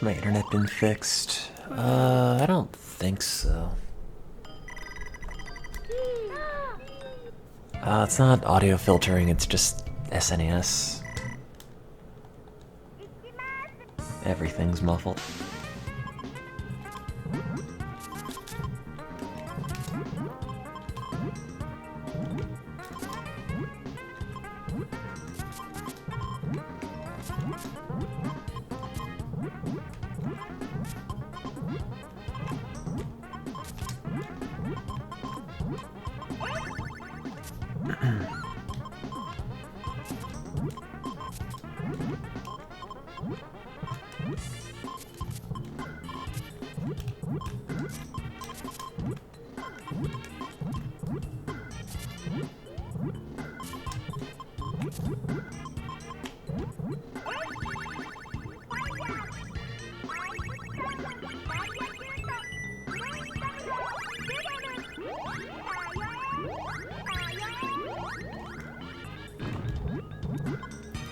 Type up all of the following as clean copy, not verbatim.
my internet been fixed? I don't think so. It's not audio filtering, it's just SNES. Everything's muffled.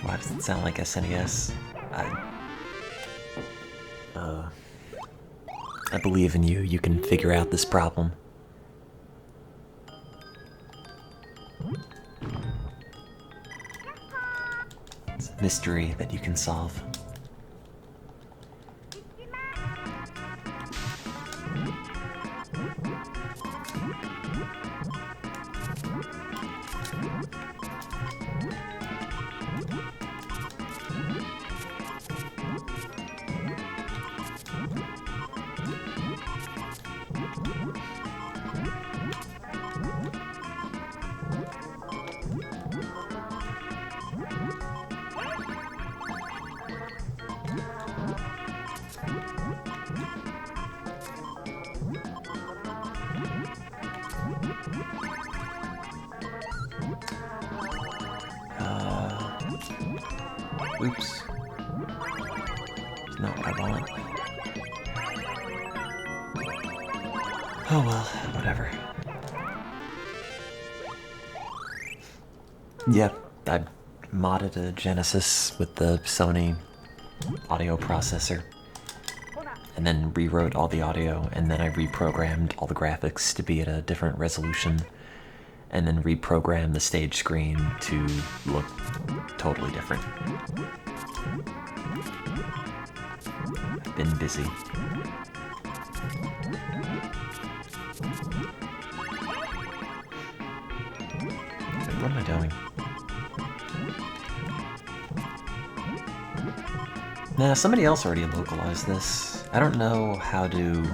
Why does it sound like SNES? I believe in you. You can figure out this problem. It's a mystery that you can solve. Oops. It's not what I want. Oh well, whatever. Yep, I modded a Genesis with the Sony audio processor. And then rewrote all the audio, and then I reprogrammed all the graphics to be at a different resolution. And then reprogram the stage screen to look totally different. I've been busy. What am I doing? Nah, somebody else already localized this. I don't know how to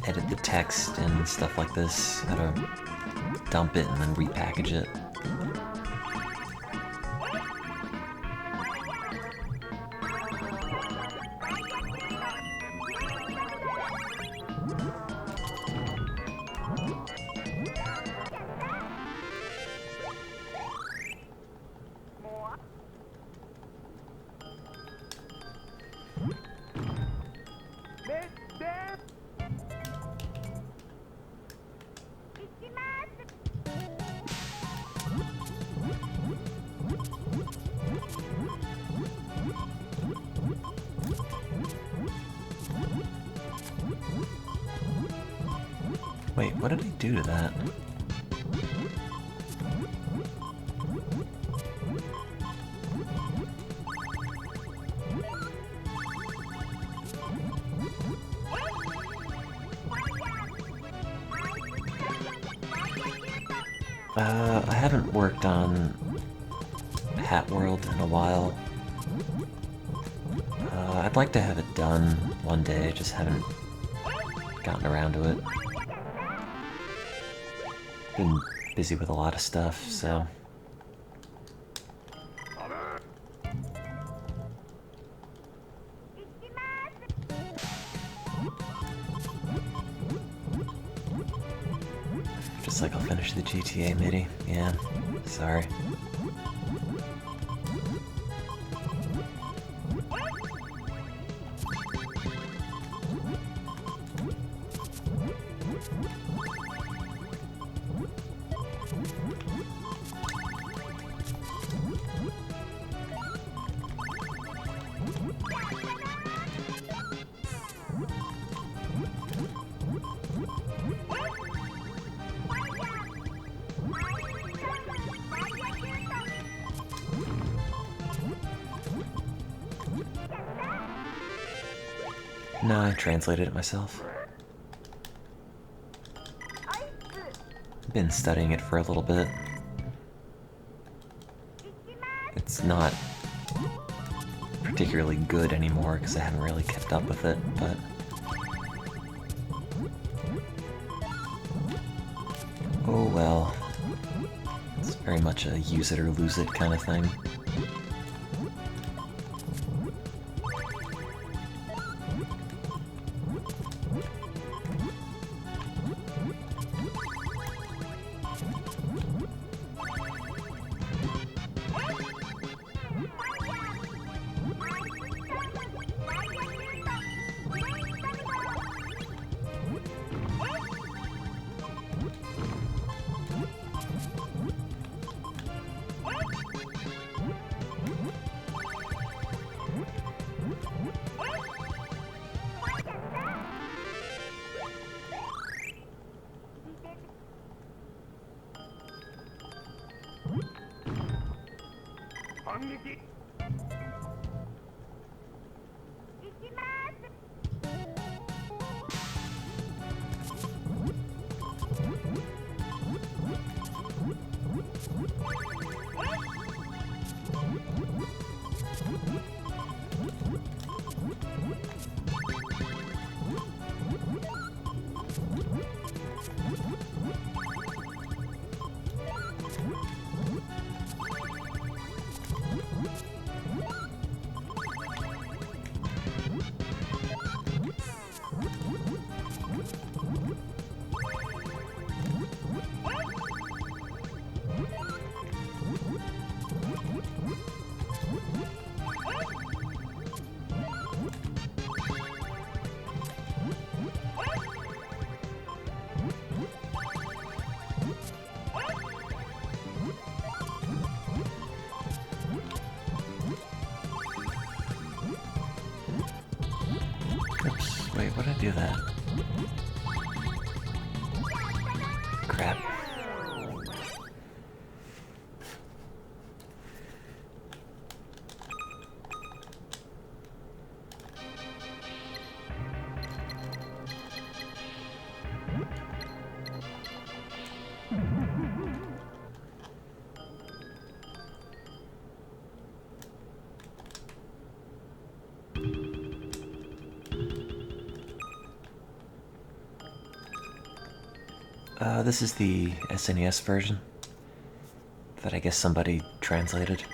edit the text and stuff like this, how to dump it and then repackage it. Wait, what did I do to that? I haven't worked on Hat World in a while. I'd like to have it done one day, just haven't gotten around to it. Been busy with a lot of stuff, so... Just like I'll finish the GTA MIDI. Yeah, sorry. No, I translated it myself. Been studying it for a little bit. It's not particularly good anymore because I haven't really kept up with it, but oh well. It's very much a use it or lose it kind of thing. Oops, wait, what did I do that? Crap. This is the SNES version that I guess somebody translated.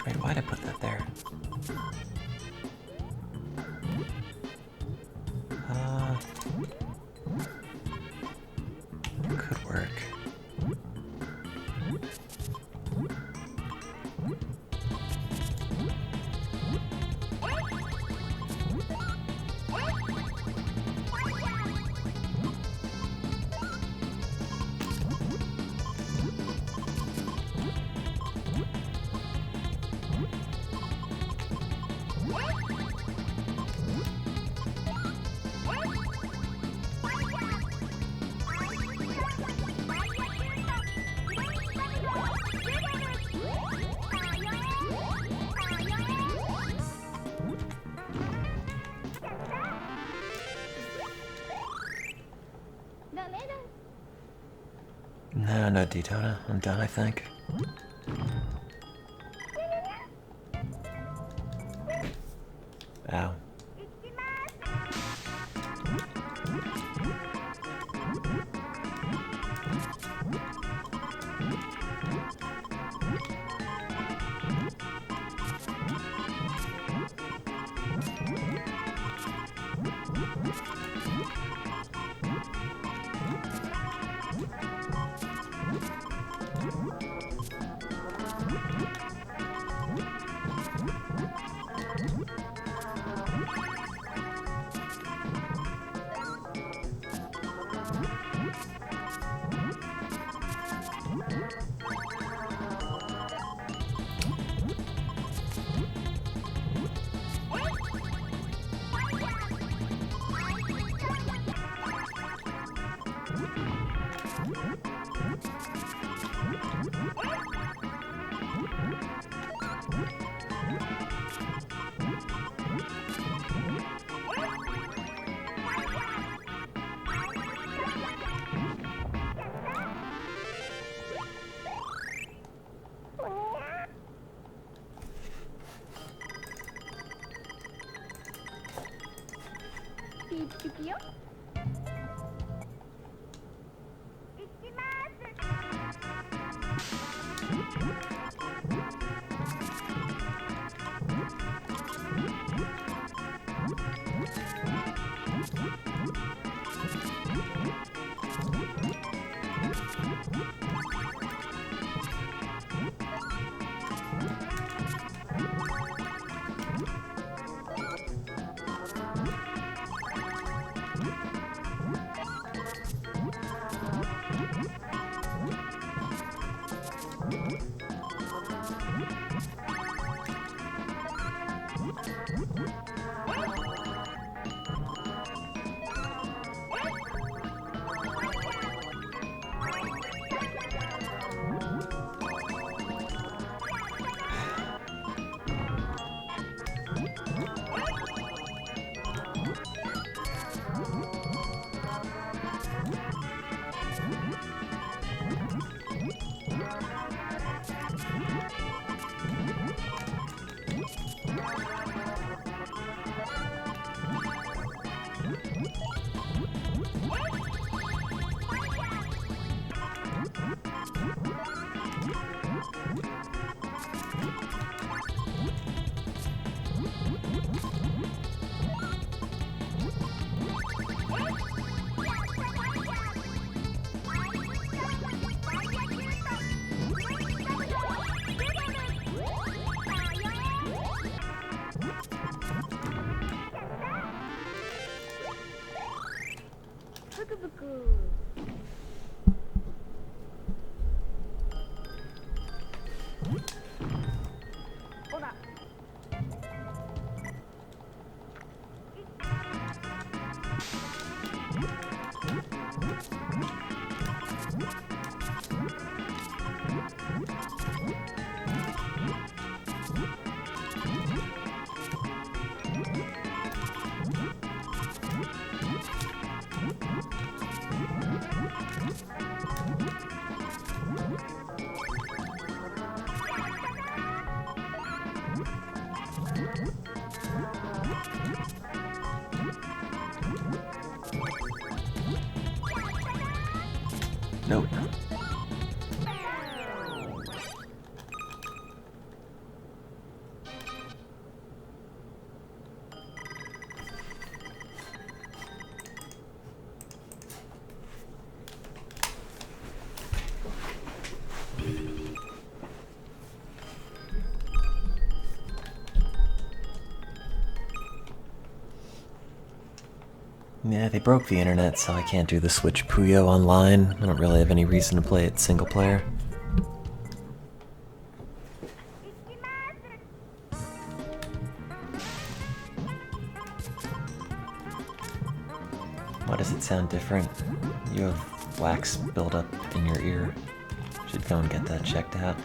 Wait, why'd I put that there? Could work. No, Daytona. I'm done, I think. Ow. No. Yeah, they broke the internet, so I can't do the Switch Puyo online. I don't really have any reason to play it single player. Why does it sound different? You have wax buildup in your ear. Should go and get that checked out.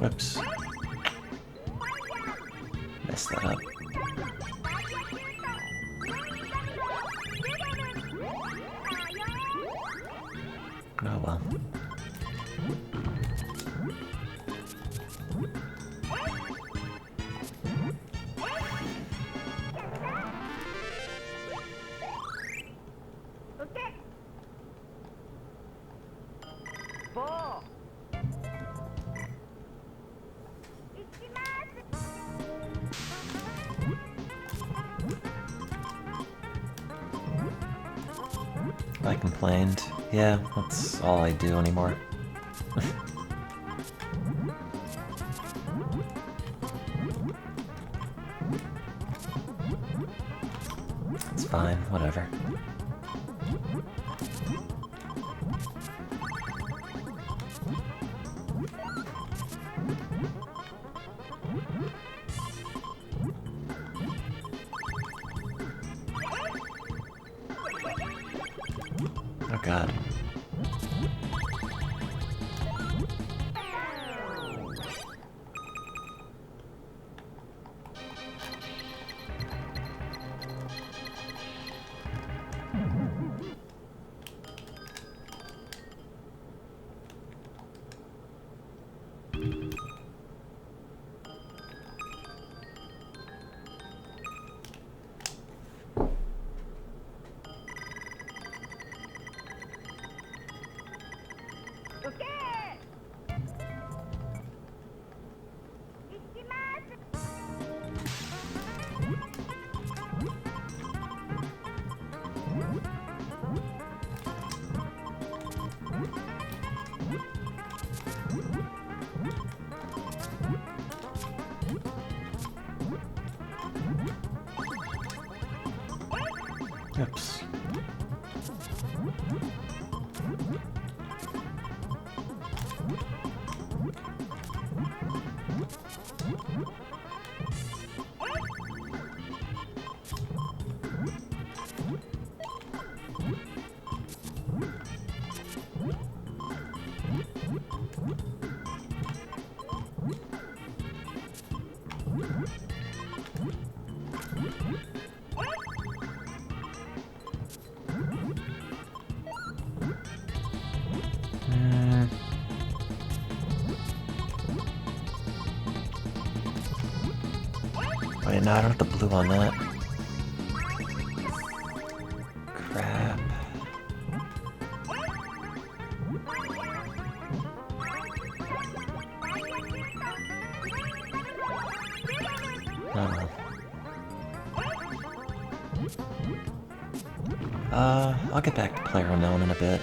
Whoops. Messed that up. Oh well. I complained. Yeah, that's all I do anymore. fine, whatever. Oh god. Oops. Wait, no, I don't have the blue on that. Crap. Oh. I'll get back to PlayerUnknown in a bit.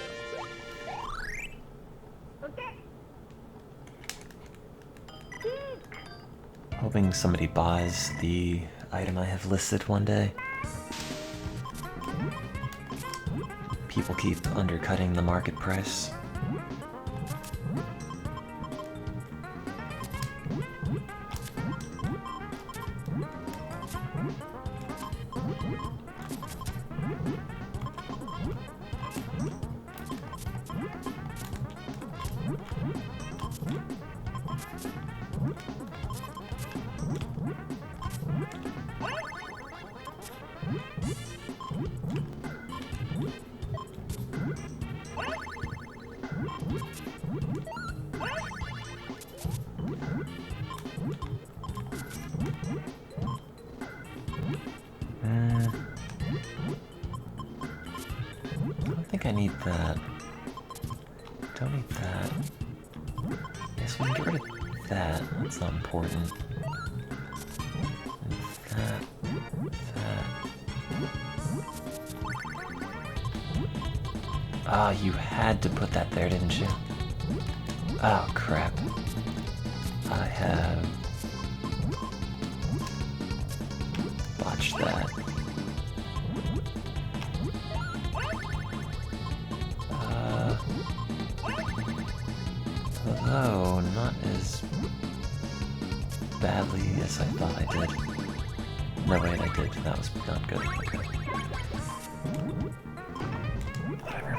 Hoping somebody buys the item I have listed one day. People keep undercutting the market price. I think I need that. Don't need that. Yes, we can get rid of that. That's not important. And that. Ah, you had to put that there, didn't you? Oh, crap. I have botched that. Although, not as badly as I thought I did. No, wait, I did. That was not good. Okay. Whatever.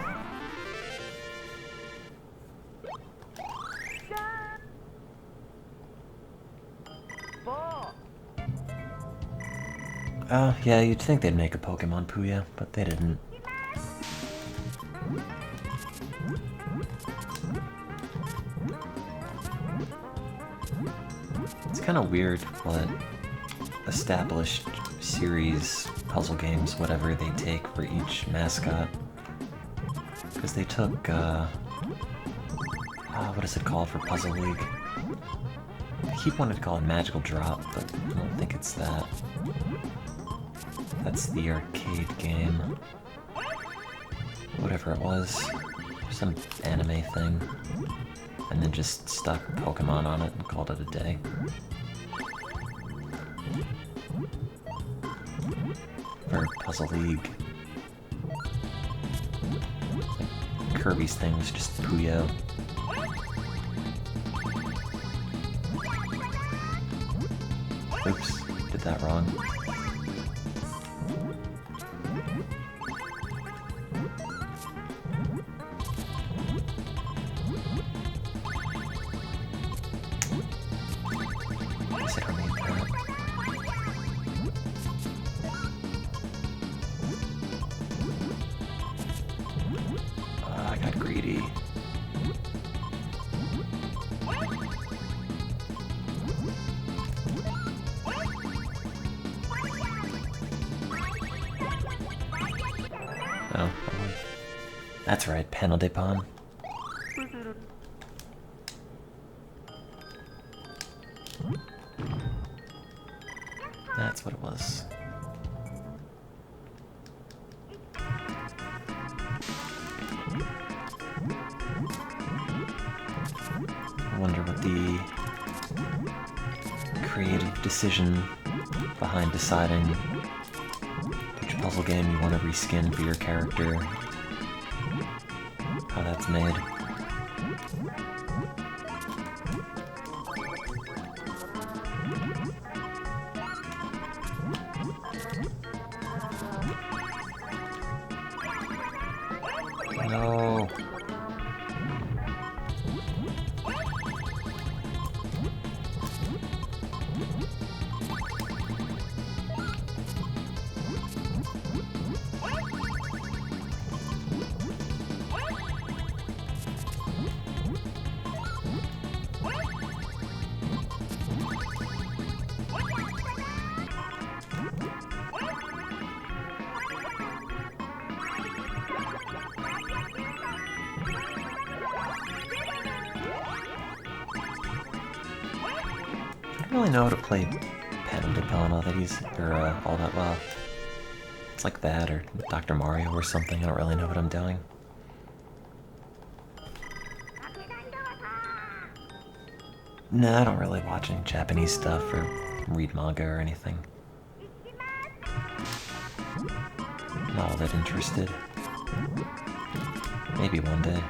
Yeah, you'd think they'd make a Pokemon Puya, but they didn't. It's kind of weird what established series, puzzle games, whatever they take for each mascot. Because they took, what is it called for Puzzle League? I keep wanting to call it Magical Drop, but I don't think it's that. That's the arcade game. Whatever it was. Some anime thing. And then just stuck Pokemon on it and called it a day. for Puzzle League. Kirby's thing was just Puyo. Oops, did that wrong. Guess I don't need that. I got greedy. Oh, that's right, Panel de Pon. That's what it was. I wonder what the creative decision behind deciding which puzzle game you want to reskin for your character, how that's made. No. I don't really know how to play Panel de Pon all that well. It's like that or Dr. Mario or something. I don't really know what I'm doing. Nah, I don't really watch any Japanese stuff or read manga or anything. Not all that interested. Maybe one day.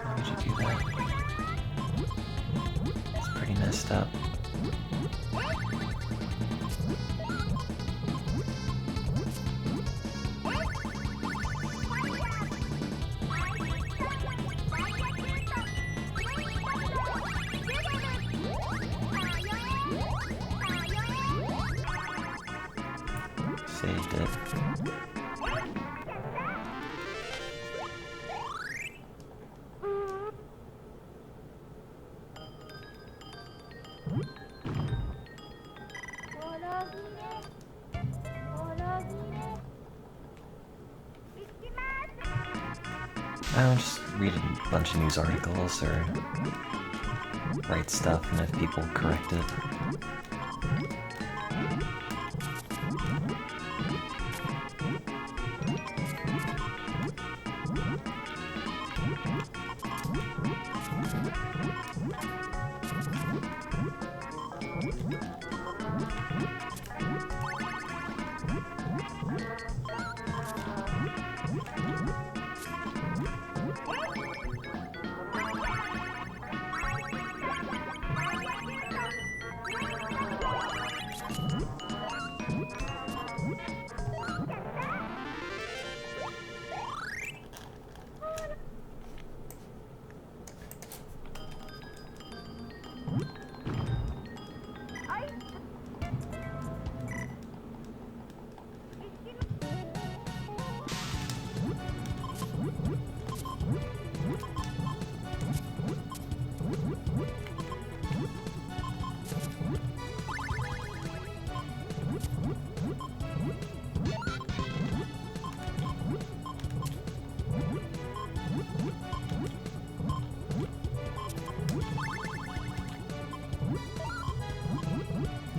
Why would you do that? It's pretty messed up. Saved it. I just read a bunch of news articles or write stuff and have people correct it.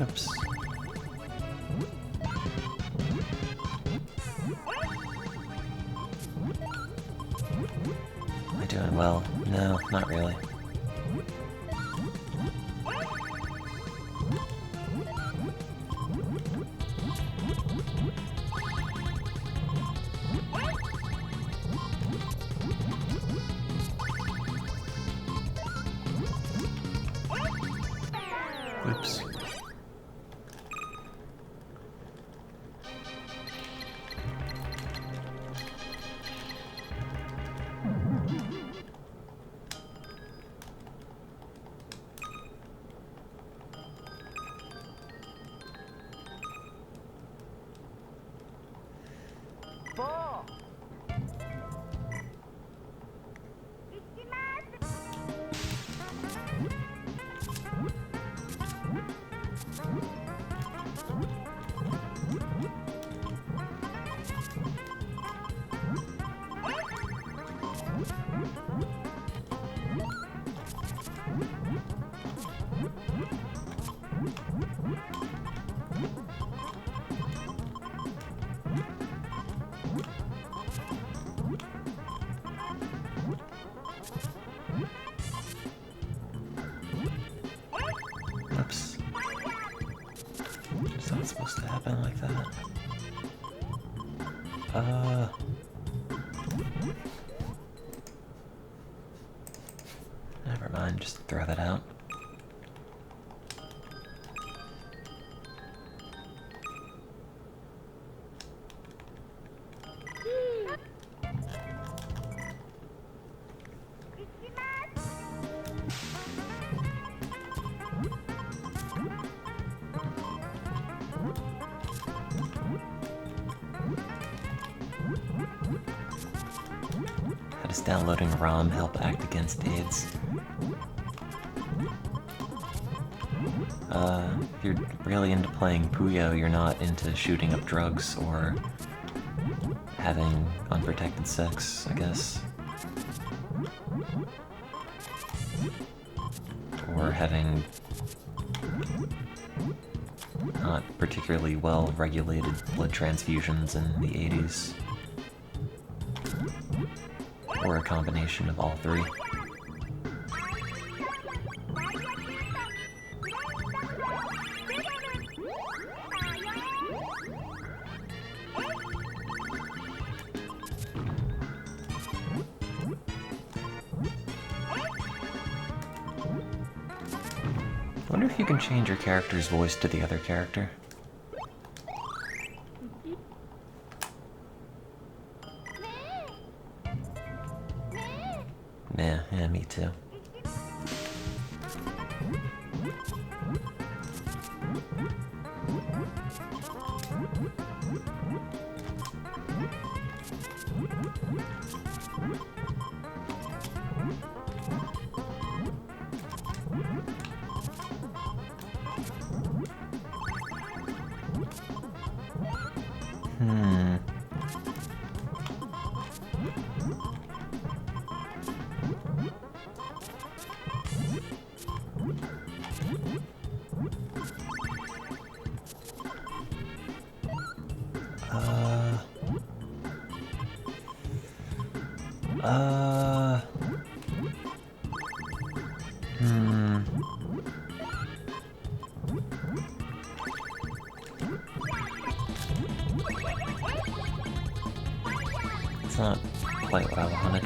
Oops. Am I doing well? No, not really. Oops. Oops. It's not supposed to happen like that. Never mind, just throw that out. How does downloading ROM help act against AIDS? If you're really into playing Puyo, you're not into shooting up drugs or having unprotected sex, I guess. Or having not particularly well-regulated blood transfusions in the 80s. Or a combination of all three. I wonder if you can change your character's voice to the other character. Yeah, me too. It's not quite what I wanted.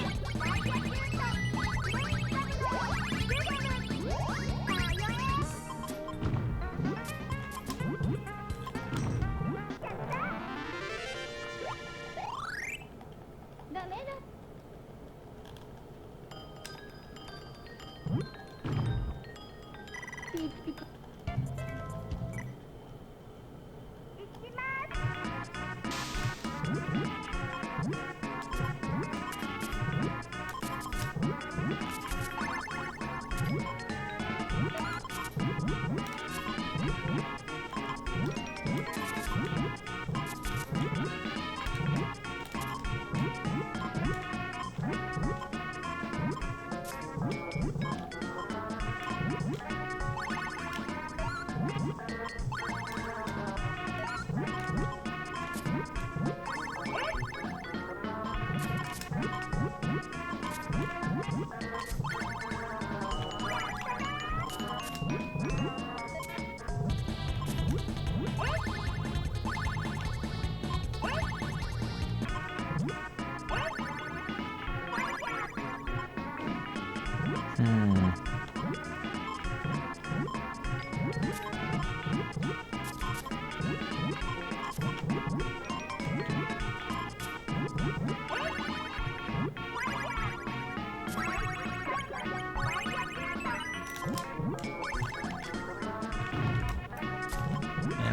Yeah,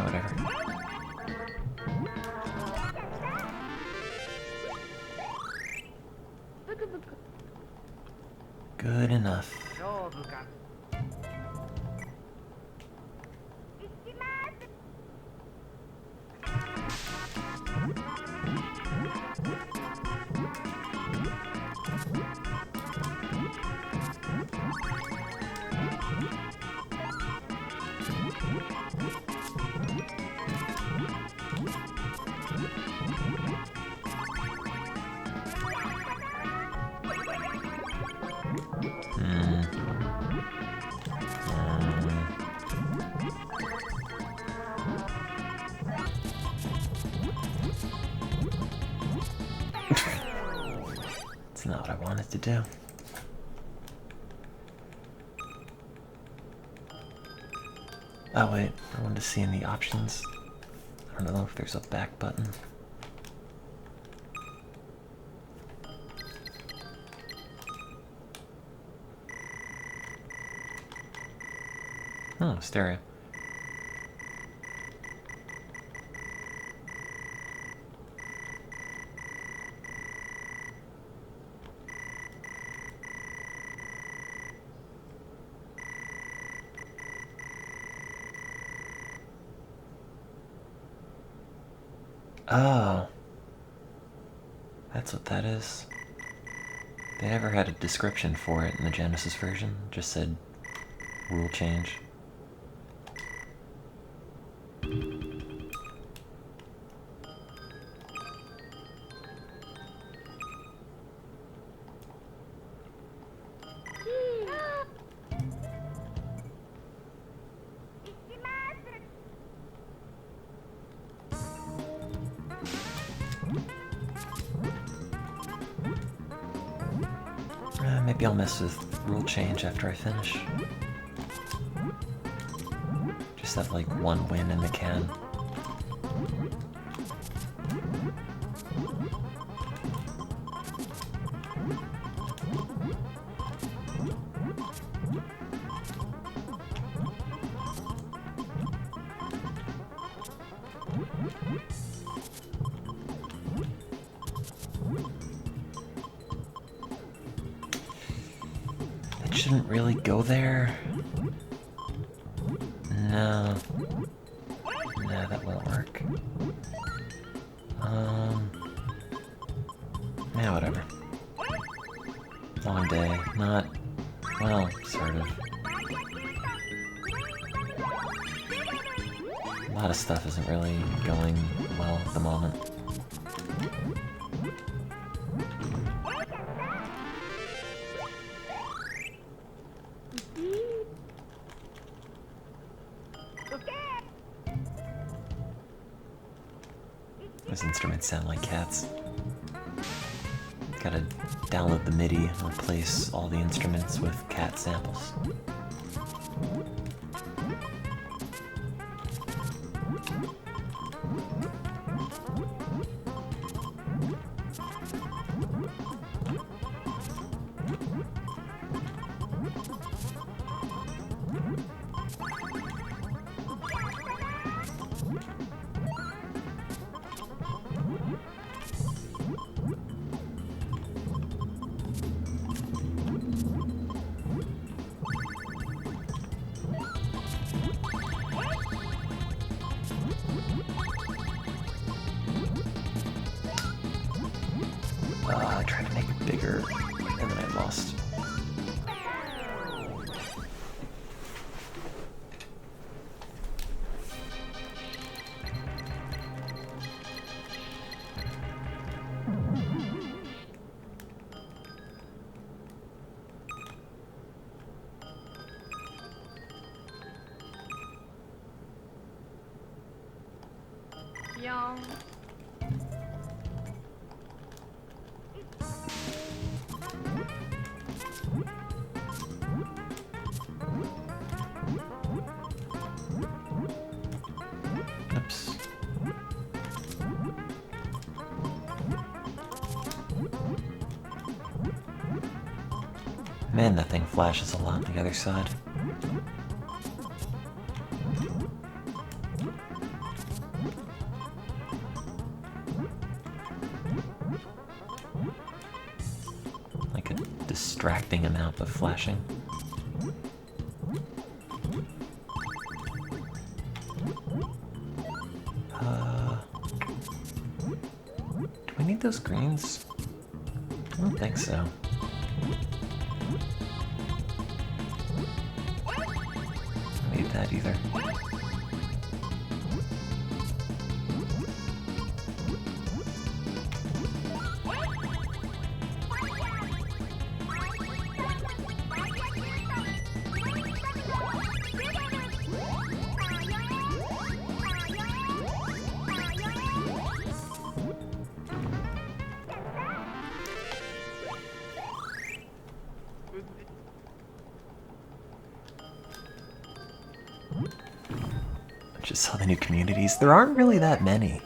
whatever. Good enough. It's not what I wanted to do. Oh wait, I wanted to see in the options. I don't know if there's a back button. Oh, stereo. Oh. That's what that is. They never had a description for it in the Genesis version. Just said rule change. Maybe I'll mess with rule change after I finish. Just have like one win in the can. It shouldn't really go there. No. No, that won't work. Yeah, whatever. Long day. Not... well, sort of. A lot of stuff isn't really going well at the moment. Those instruments sound like cats. Gotta download the MIDI and replace all the instruments with cat samples. I tried to make it bigger, and then I lost. Young. Man, that thing flashes a lot on the other side. Like a distracting amount of flashing. Do we need those greens? I don't think so. Don't need that either. Just saw the new communities. There aren't really that many.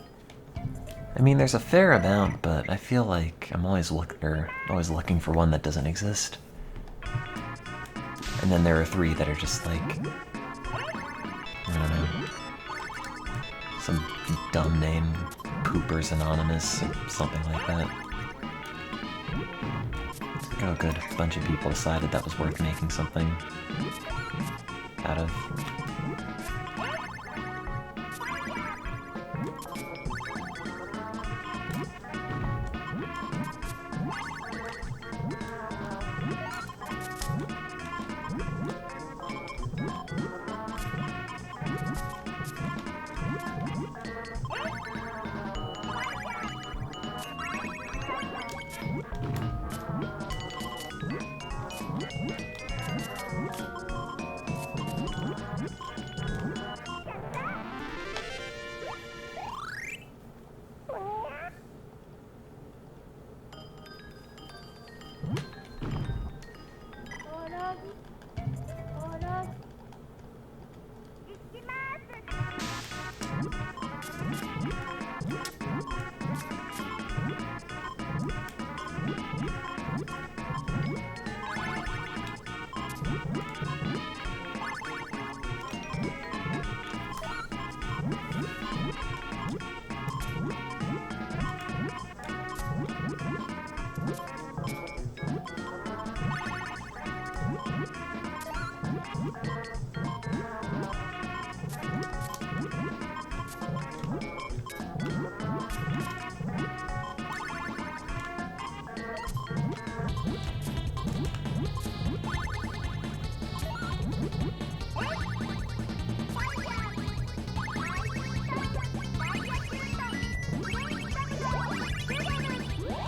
I mean, there's a fair amount, but I feel like I'm always looking for one that doesn't exist. And then there are 3 that are just like, I don't know, some dumb name, Poopers Anonymous, or something like that. Like, oh good, a bunch of people decided that was worth making something out of.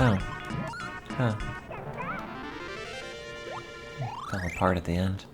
Oh. Huh. Fell apart at the end.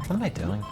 What am I doing?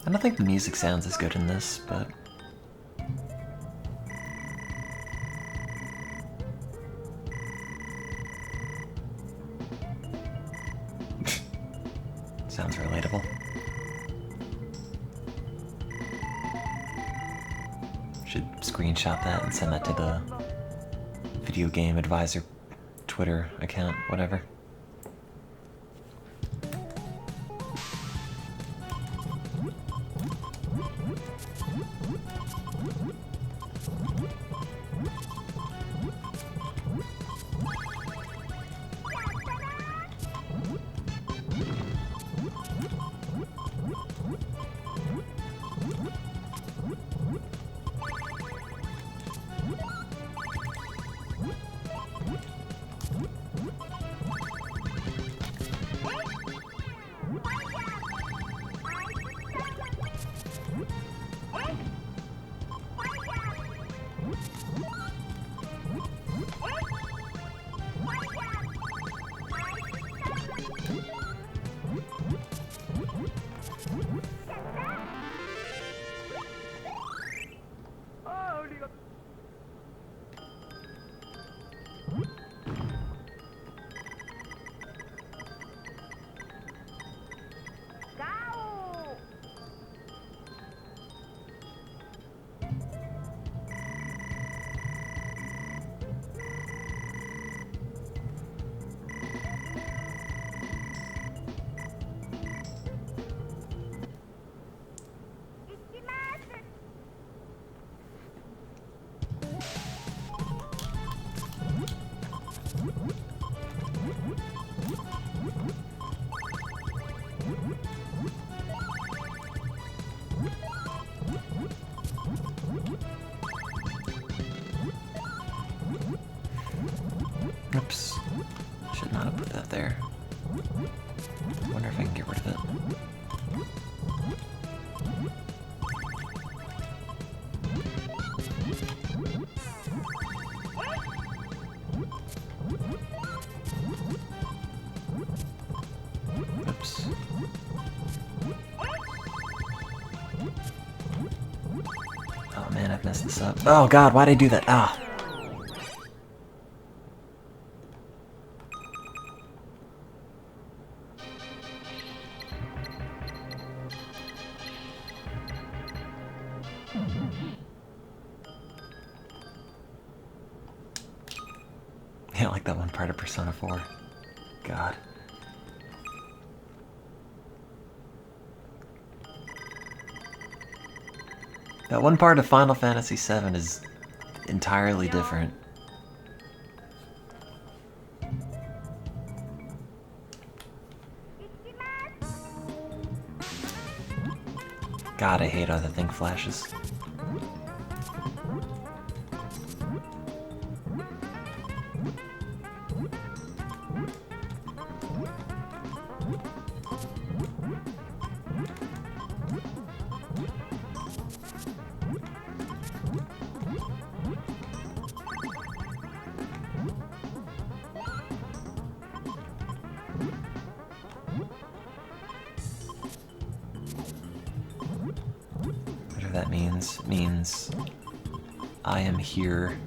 I don't think the music sounds as good in this, but... sounds relatable. Should screenshot that and send that to the video game advisor Twitter account, whatever. Oops. Should not have put that there. Wonder if I can get rid of it. Oops. Oh man, I've messed this up. Oh god, why'd I do that? Ah! Yeah, like that one part of Persona 4. God. That one part of Final Fantasy VII is entirely different. God, I hate how the thing flashes. Whatever that means. It means I am here.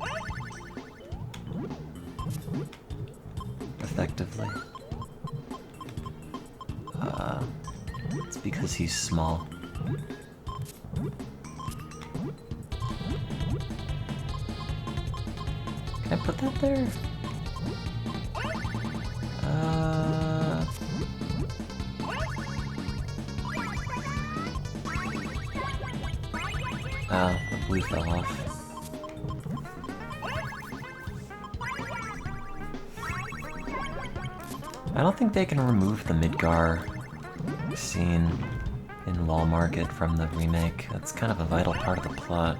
Effectively. It's because he's small. Can I put that there? Oh, the blue fell off. I don't think they can remove the Midgar scene in Wall Market from the remake. That's kind of a vital part of the plot.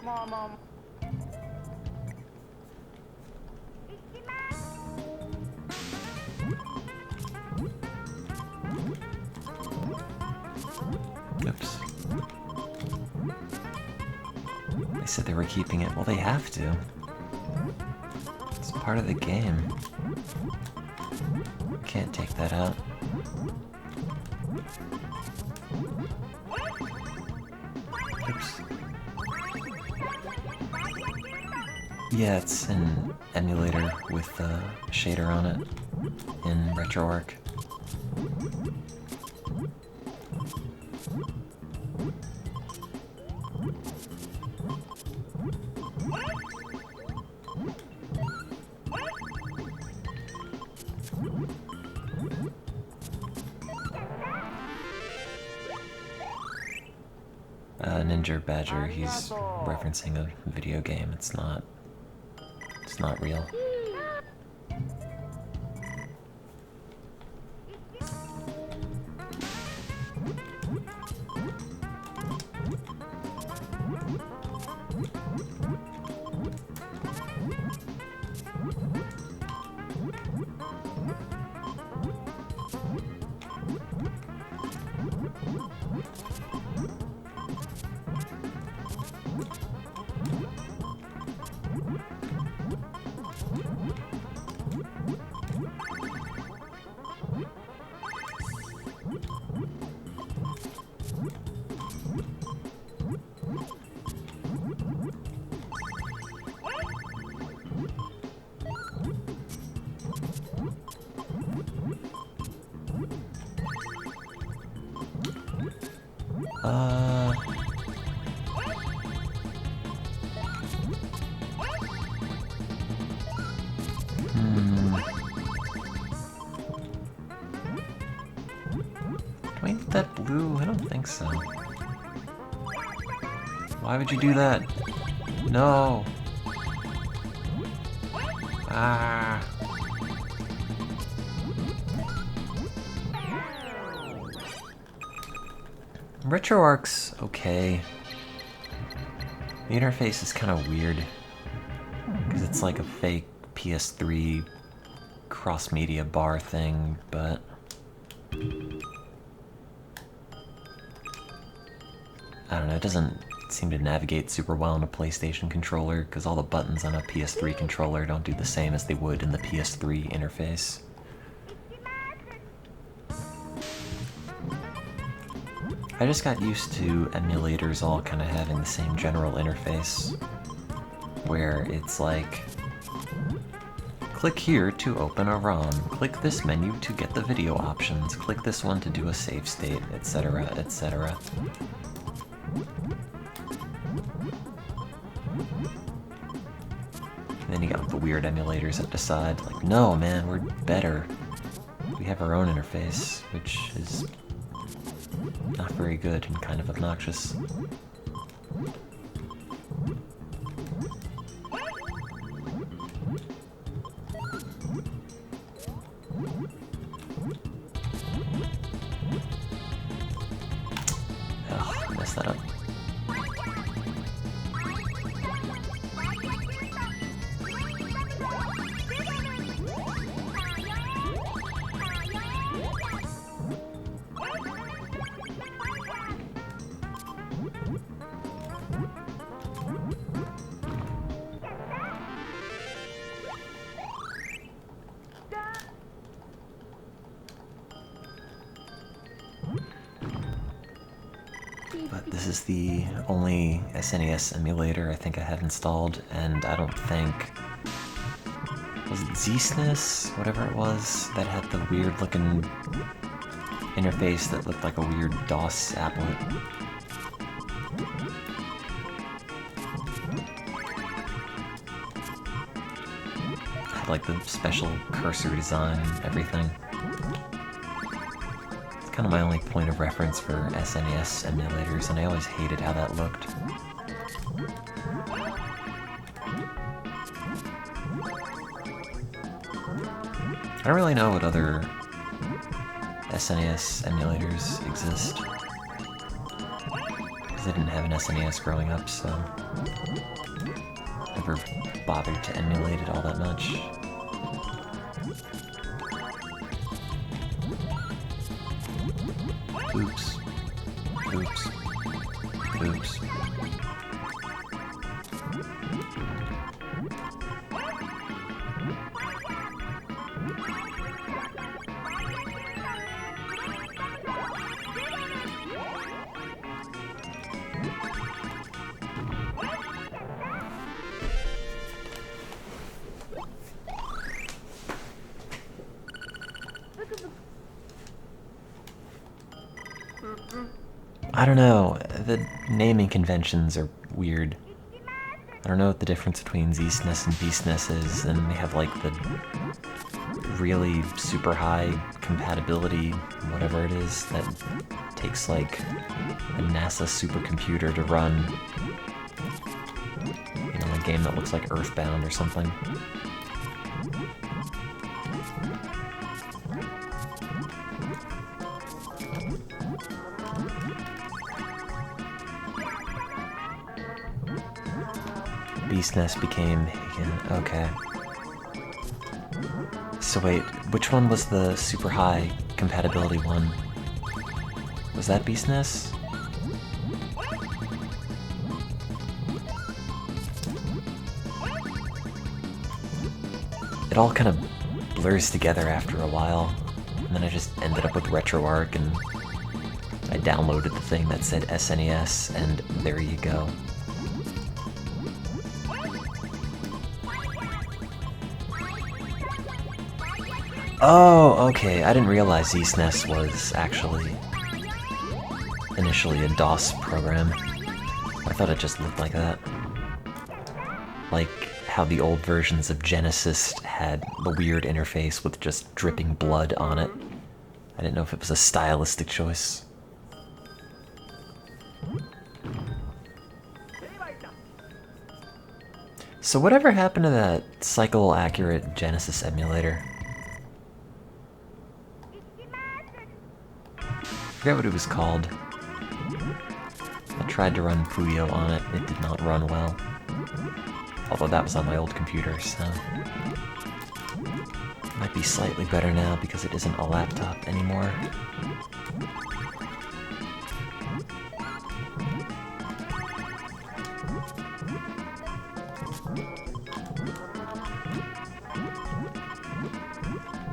Mom. Oops. They said they were keeping it. Well, they have to. It's part of the game. Can't take that out. Oops. Yeah, it's an emulator with a shader on it. in RetroArch. Ninja Badger, he's referencing a video game. It's not real. Do I need that blue? I don't think so. Why would you do that? No! Ah! RetroArch's okay. The interface is kind of weird, because it's like a fake PS3 cross-media bar thing, but I don't know, it doesn't seem to navigate super well on a PlayStation controller, because all the buttons on a PS3 controller don't do the same as they would in the PS3 interface. I just got used to emulators all kind of having the same general interface, where it's like, click here to open a ROM, click this menu to get the video options, click this one to do a save state, etc., etc. And then you got the weird emulators that decide, like, no man, we're better. We have our own interface, which is not very good and kind of obnoxious. Ugh, I messed that up. But this is the only SNES emulator I think I have installed, and I don't think... Was it ZSNES? Whatever it was, that had the weird looking interface that looked like a weird DOS applet. Had like the special cursor design and everything. Kind of my only point of reference for SNES emulators, and I always hated how that looked. I don't really know what other SNES emulators exist, because I didn't have an SNES growing up, so never bothered to emulate it all that much. Oops. Oops. Oops. I don't know, the naming conventions are weird. I don't know what the difference between Z-SNES and B-SNES is, and they have like the really super high compatibility, whatever it is, that takes like a NASA supercomputer to run, you know, a game that looks like Earthbound or something. B-SNES became... okay. So wait, which one was the super high compatibility one? Was that B-SNES? It all kind of blurs together after a while, and then I just ended up with RetroArch, and I downloaded the thing that said SNES, and there you go. Oh, okay, I didn't realize Z-SNES was actually initially a DOS program. I thought it just looked like that. Like how the old versions of Genesis had the weird interface with just dripping blood on it. I didn't know if it was a stylistic choice. So whatever happened to that cycle-accurate Genesis emulator? I forget what it was called. I tried to run Puyo on it, it did not run well. Although that was on my old computer, so... it might be slightly better now because it isn't a laptop anymore.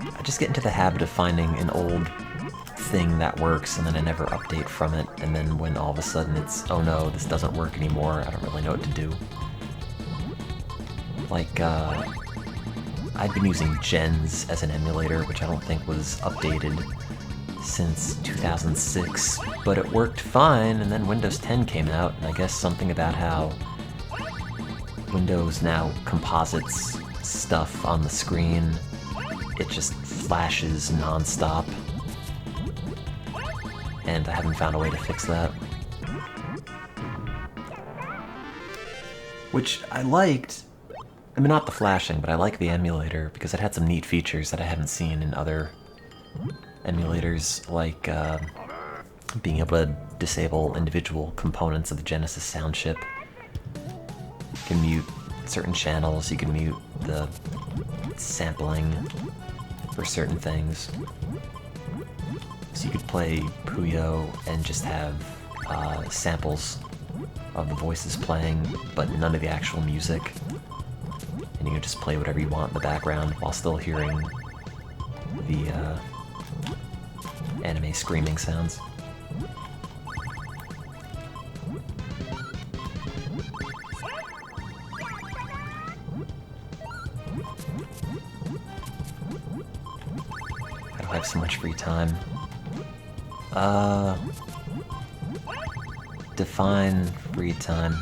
I just get into the habit of finding an old thing that works and then I never update from it, and then when all of a sudden it's, oh no, this doesn't work anymore, I don't really know what to do. Like, I've been using Gens as an emulator, which I don't think was updated since 2006, but it worked fine, and then Windows 10 came out, and I guess something about how Windows now composites stuff on the screen, it just flashes non-stop, and I haven't found a way to fix that. Which I liked. I mean, not the flashing, but I like the emulator because it had some neat features that I haven't seen in other emulators, like being able to disable individual components of the Genesis sound chip. You can mute certain channels, you can mute the sampling for certain things. So you could play Puyo and just have samples of the voices playing, but none of the actual music. And you can just play whatever you want in the background while still hearing the anime screaming sounds. I don't have so much free time. Define free time.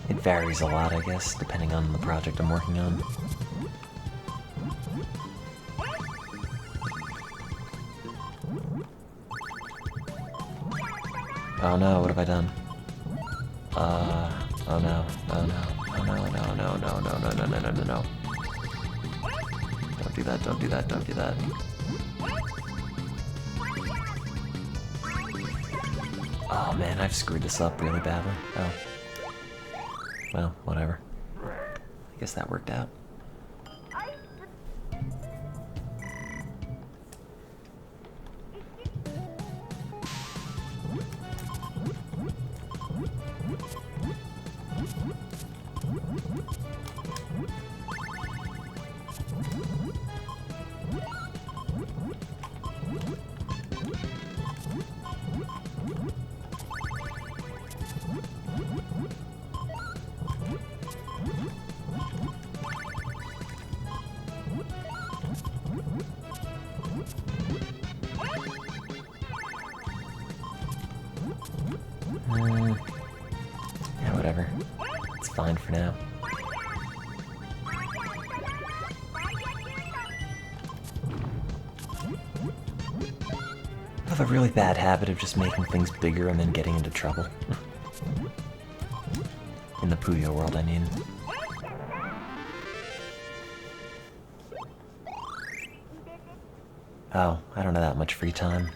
It varies a lot, I guess, depending on the project I'm working on. Oh no, what have I done? Oh no, oh no, oh no, no, no, no, no, no, no, no, no, no, no. Don't do that, don't do that, don't do that. Oh man, I've screwed this up really badly. Oh. Well, whatever. I guess that worked out. fine for now. I have a really bad habit of just making things bigger and then getting into trouble. In the Puyo world, I mean. Oh, I don't have that much free time.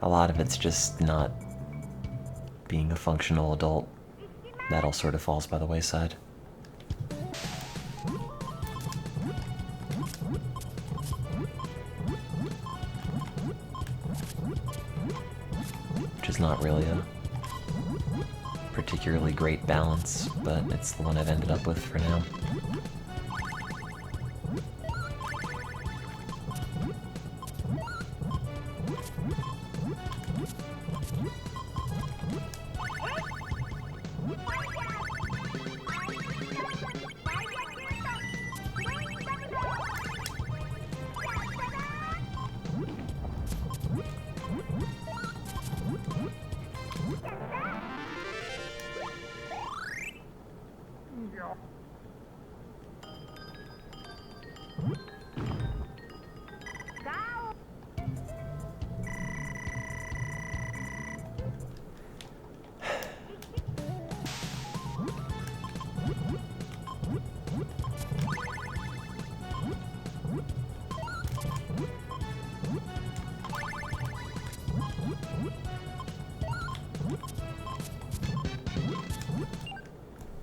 A lot of it's just not being a functional adult. That all sort of falls by the wayside. Which is not really a particularly great balance, but it's the one I've ended up with for now.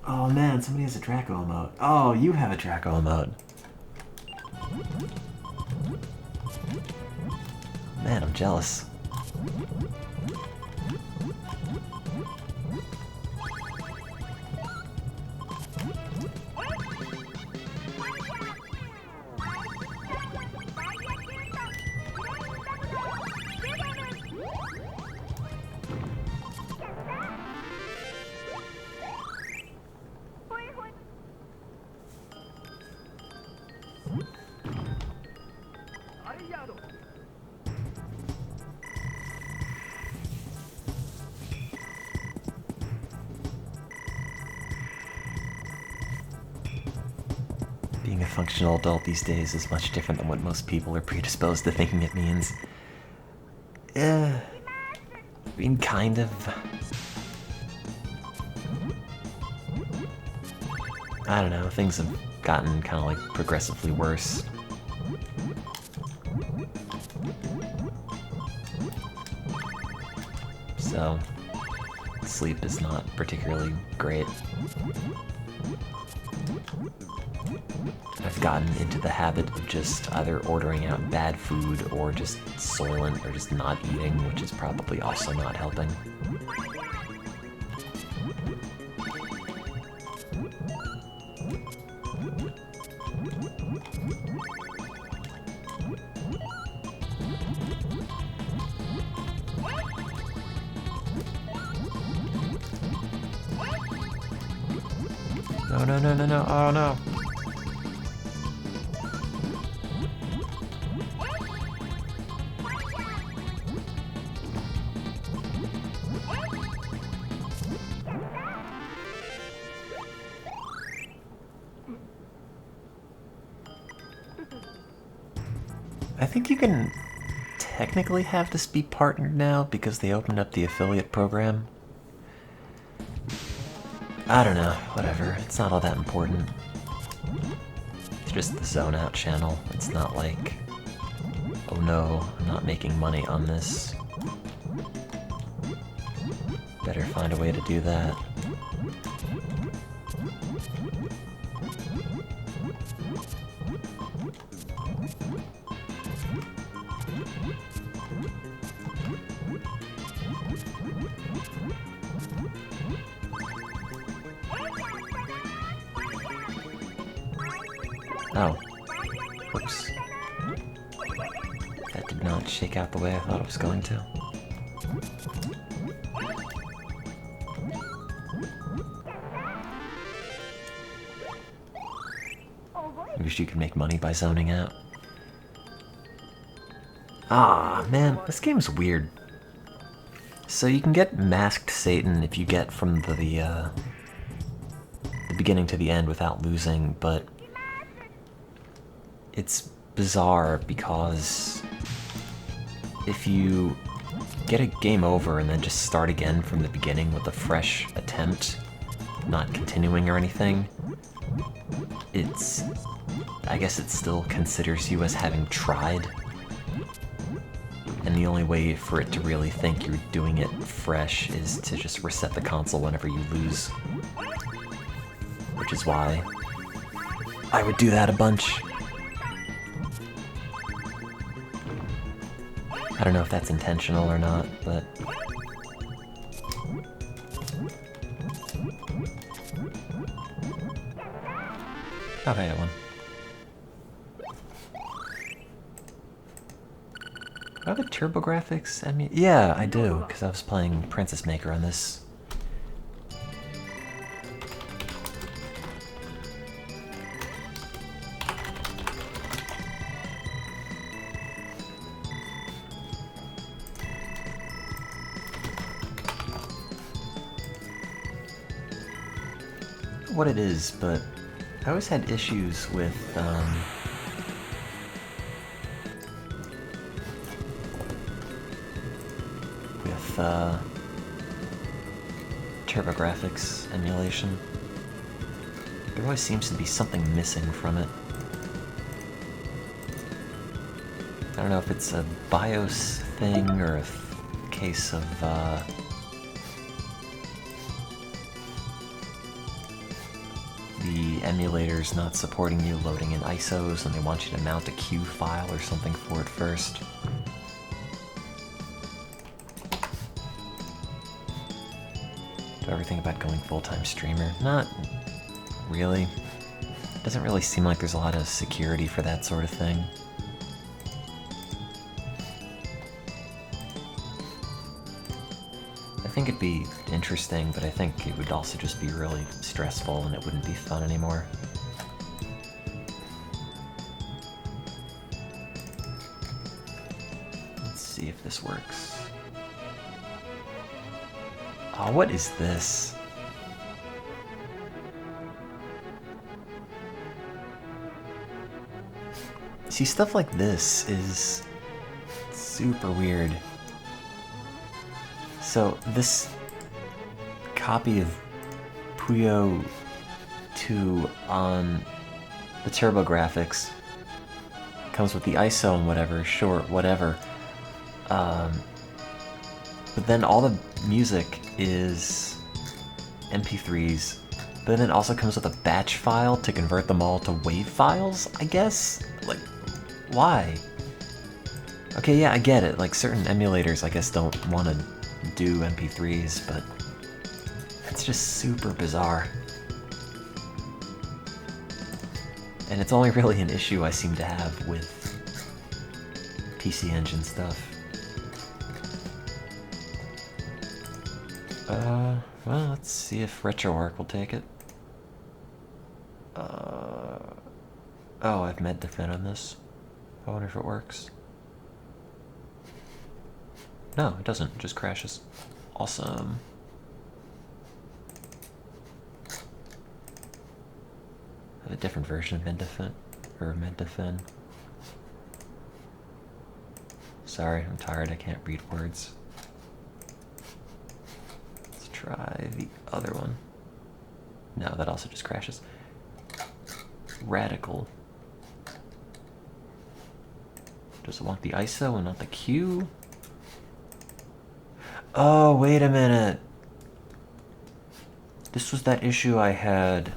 Oh man, somebody has a Draco emote. Oh, you have a Draco emote. Man, I'm jealous. Being a functional adult these days is much different than what most people are predisposed to thinking it means. I mean, kind of. I don't know, things have gotten kind of like progressively worse. So, sleep is not particularly great. I've gotten into the habit of just either ordering out bad food or just soylent or just not eating, which is probably also not helping. No, no, no, no, no, oh no. I think you can technically have this be partnered now because they opened up the affiliate program. I don't know, whatever, it's not all that important. It's just the Zone Out channel. It's not like, oh no, I'm not making money on this. Better find a way to do that. Oh. Whoops. That did not shake out the way I thought it was going to. I wish you could make money by zoning out. Ah, man, this game's weird. So you can get Masked Satan if you get from the the beginning to the end without losing, but it's bizarre because if you get a game over and then just start again from the beginning with a fresh attempt, not continuing or anything, I guess it still considers you as having tried. And the only way for it to really think you're doing it fresh is to just reset the console whenever you lose. Which is why I would do that a bunch. I don't know if that's intentional or not, but... Oh, hey, I won. Do I have a TurboGrafx? Yeah, I do, because I was playing Princess Maker on this. What it is, but I always had issues with TurboGrafx emulation. There always seems to be something missing from it. I don't know if it's a BIOS thing or a case of the emulators not supporting you loading in ISOs and they want you to mount a Q file or something for it first. Do I ever think about going full-time streamer? Not really. Doesn't really seem like there's a lot of security for that sort of thing. I think it'd be interesting, but I think it would also just be really stressful and it wouldn't be fun anymore. Let's see if this works. Oh, what is this? See, stuff like this is super weird. So, this copy of Puyo 2 on the TurboGrafx comes with the ISO and whatever, sure, whatever. But then all the music is MP3s, but then it also comes with a batch file to convert them all to WAV files, I guess? Like, why? Okay, yeah, I get it. Like, certain emulators, I guess, don't want to do MP3s, but it's just super bizarre. And it's only really an issue I seem to have with PC Engine stuff. Well, let's see if RetroArch will take it. Oh, I have MedDefend on this. I wonder if it works. No, it doesn't. It just crashes. Awesome. I have a different version of MedDefend. Sorry, I'm tired. I can't read words. Let's try the other one. No, that also just crashes. Radical. Does it want the ISO and not the Q? Oh, wait a minute. This was that issue I had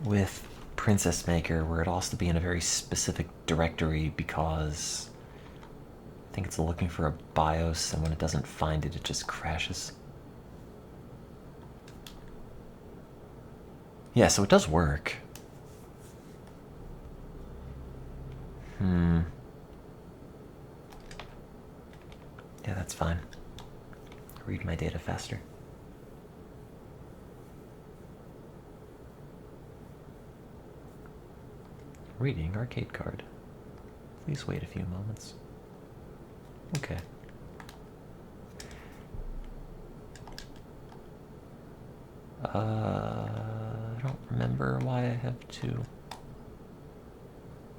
with Princess Maker where it has to be in a very specific directory because I think it's looking for a BIOS, and when it doesn't find it, it just crashes. Yeah, so it does work. Yeah, that's fine. Read my data faster. Reading arcade card. Please wait a few moments. Okay. I don't remember why I have two.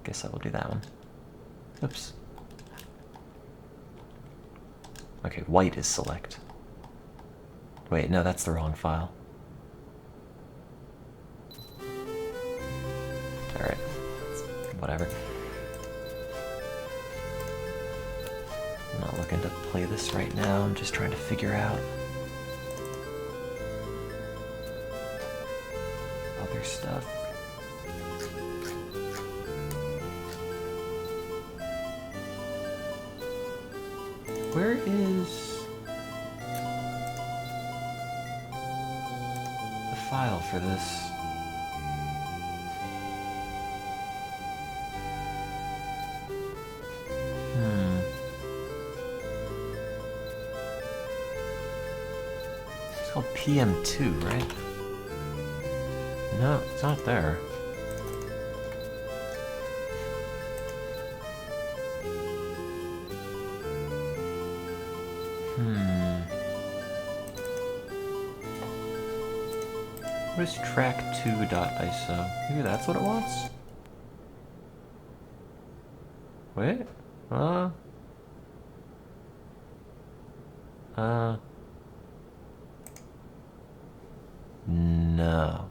Guess I will do that one. Oops. Okay, white is select. Wait, no, that's the wrong file. Alright. Whatever. I'm not looking to play this right now, I'm just trying to figure out other stuff. Where is the file for this? It's called PM2, right? No, it's not there. What is track2.iso? Maybe that's what it wants? Wait? No.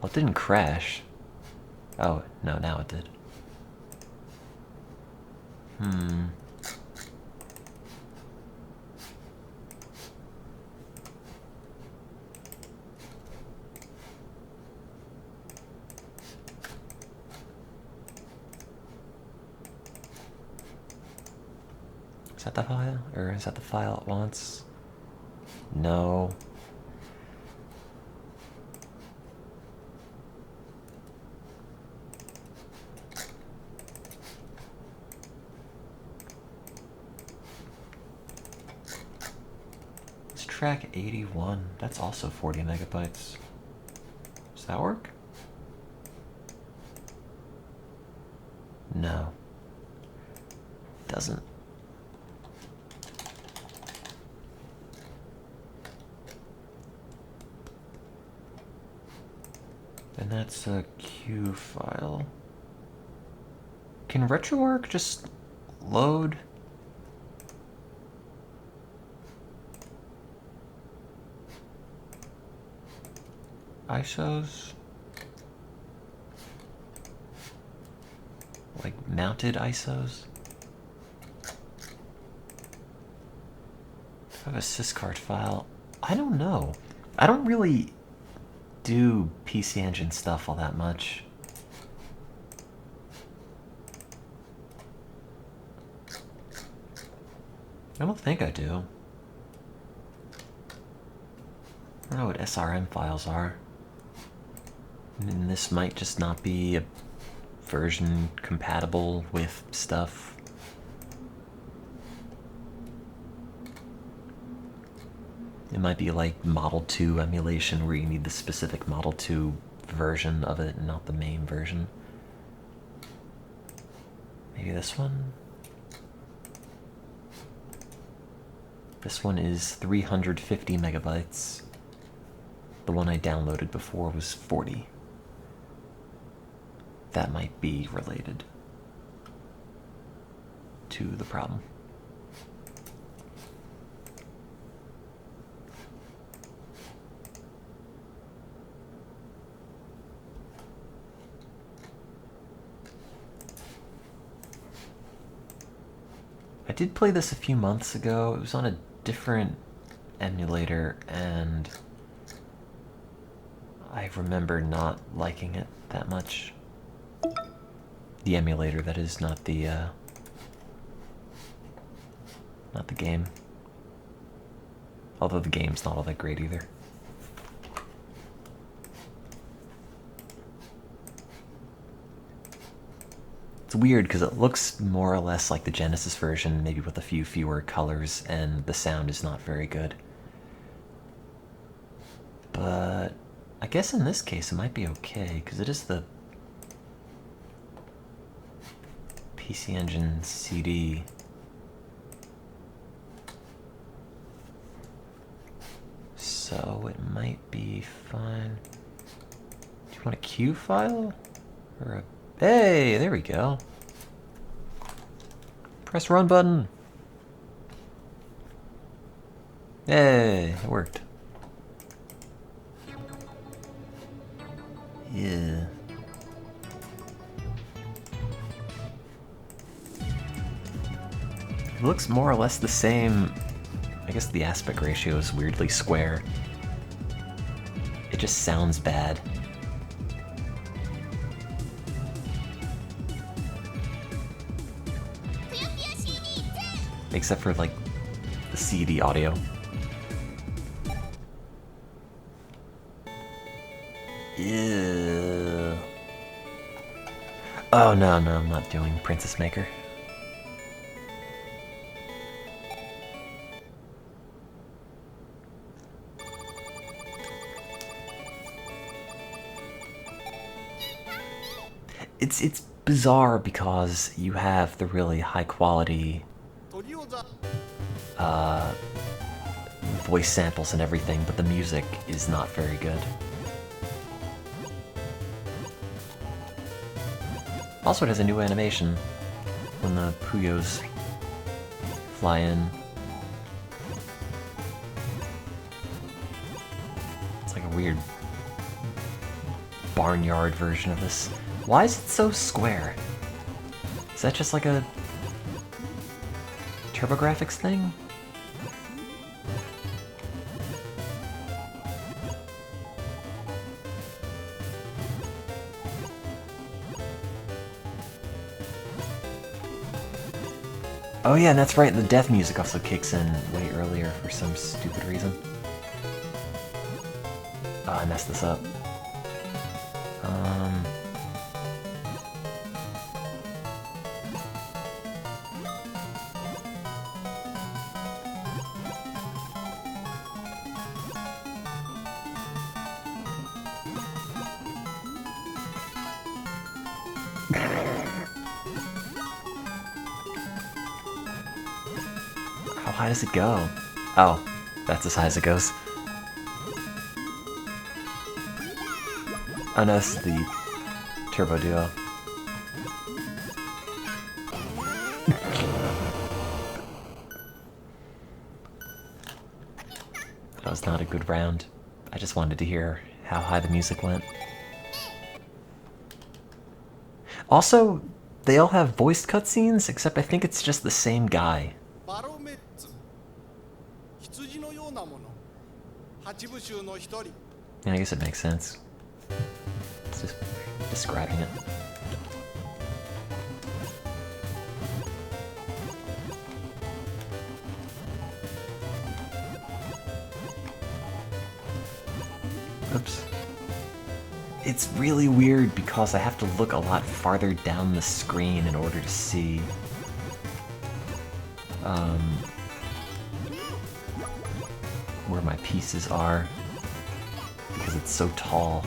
Well, it didn't crash. Oh, no, now it did. Is that the file? Or is that the file it wants? No. It's track 81. That's also 40 megabytes. Does that work? No. It doesn't. And that's a Q file. Can RetroArch just load? ISOs? Like mounted ISOs? If I have a syscart file, I don't know. I don't really do PC Engine stuff all that much. I don't think I do. I don't know what SRM files are. And this might just not be a version compatible with stuff. It might be like Model 2 emulation where you need the specific Model 2 version of it and not the main version. Maybe this one? This one is 350 megabytes. The one I downloaded before was 40. That might be related to the problem. I did play this a few months ago. It was on a different emulator, and I remember not liking it that much. The emulator, that is, not the game. Although the game's not all that great either. It's weird because it looks more or less like the Genesis version, maybe with a few fewer colors, and the sound is not very good. But I guess in this case it might be okay, because it is the PC Engine CD. so it might be fine. Do you want a Q file? Or a... Hey, there we go. Press run button. Hey, it worked. Yeah. It looks more or less the same. I guess the aspect ratio is weirdly square. It just sounds bad. Except for like the CD audio. Yeah. Oh no, I'm not doing Princess Maker. It's bizarre because you have the really high quality voice samples and everything, but the music is not very good. Also, it has a new animation when the Puyos fly in. It's like a weird barnyard version of this. Why is it so square? Is that just like a TurboGrafx thing? Oh yeah, and that's right, the death music also kicks in way earlier for some stupid reason. Oh, I messed this up. How high does it go? Oh, that's as high as it goes. Oh no, this is the Turbo Duo. That was not a good round. I just wanted to hear how high the music went. Also, they all have voiced cutscenes, except I think it's just the same guy. Yeah, I guess it makes sense. It's just describing it. Oops. It's really weird because I have to look a lot farther down the screen in order to see where my pieces are, because it's so tall.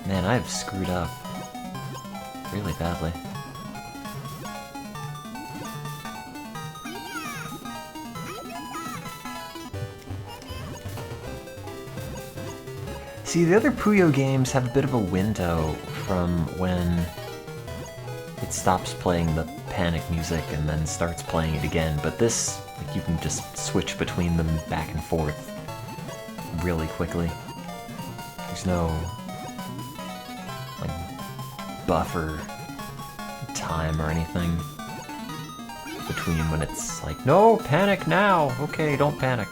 Man, I've screwed up really badly. See, the other Puyo games have a bit of a window from when it stops playing the panic music and then starts playing it again, but this, like, you can just switch between them back and forth really quickly. There's no, like, buffer time or anything between when it's like, no, panic now! Okay, don't panic.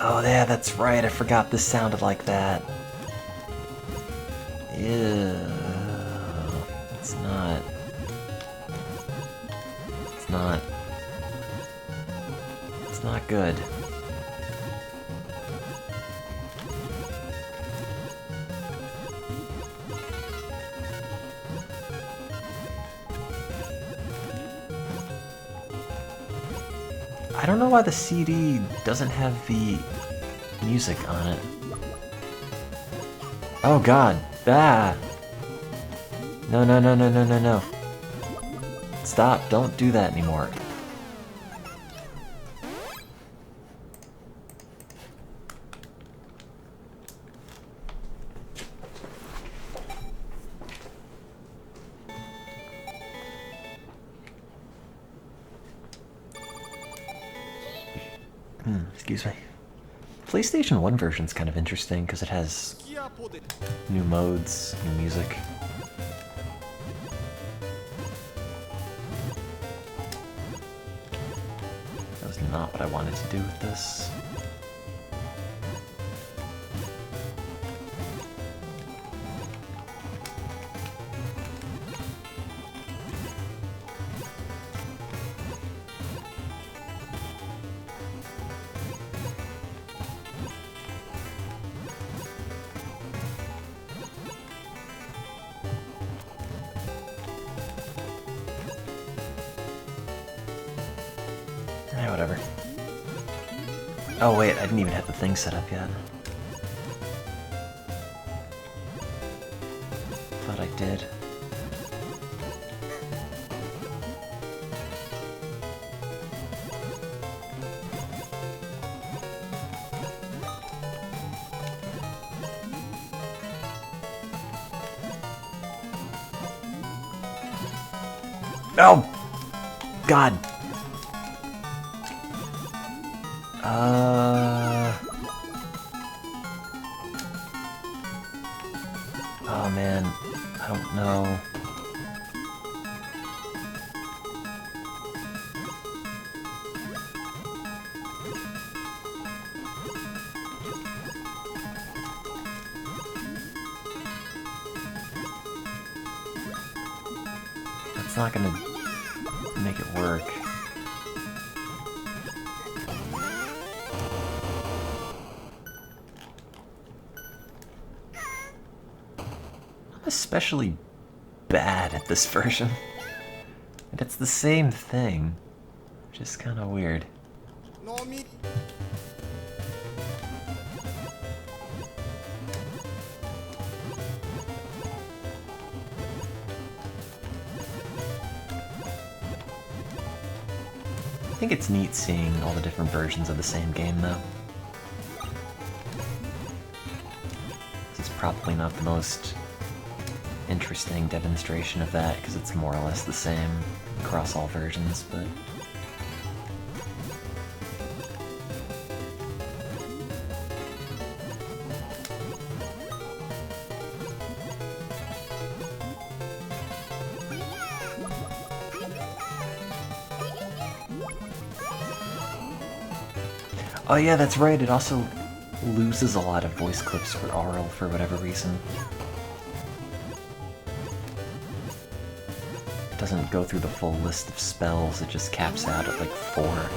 Oh, yeah, that's right. I forgot this sounded like that. Ew. It's not. It's not. It's not good. I don't know why the CD doesn't have the music on it. Oh god. Ah! No, no, no, no, no, no, no. Stop, don't do that anymore. Excuse me. PlayStation 1 version's kind of interesting because it has new modes, new music. That was not what I wanted to do with this. Whatever. Oh wait, I didn't even have the thing set up yet. Thought I did. Oh! God! Oh man, I don't know. That's not gonna make it work. Especially bad at this version. And it's the same thing, which is kind of weird. I think it's neat seeing all the different versions of the same game, though. This is probably not the most interesting demonstration of that, because it's more or less the same across all versions, but... Oh yeah, that's right, it also loses a lot of voice clips for Aural for whatever reason. It doesn't go through the full list of spells, it just caps out at like 4.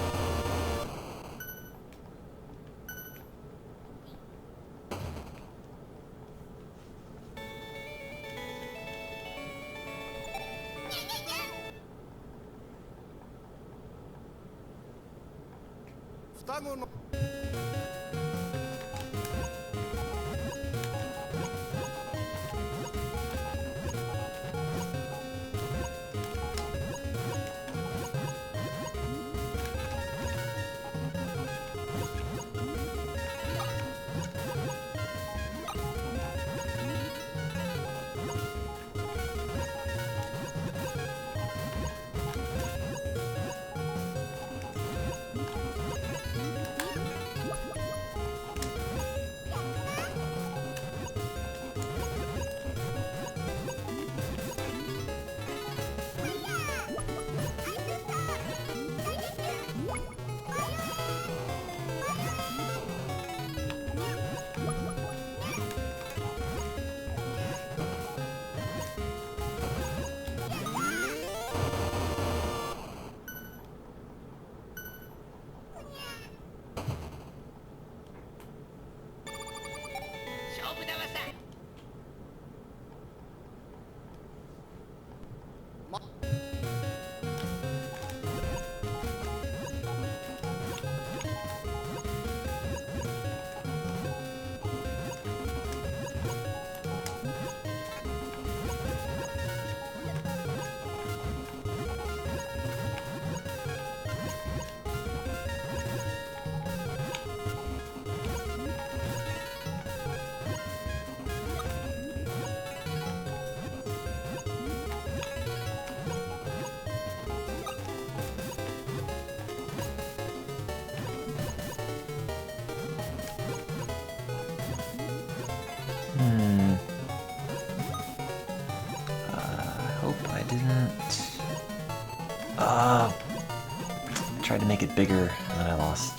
tried to make it bigger, and then I lost.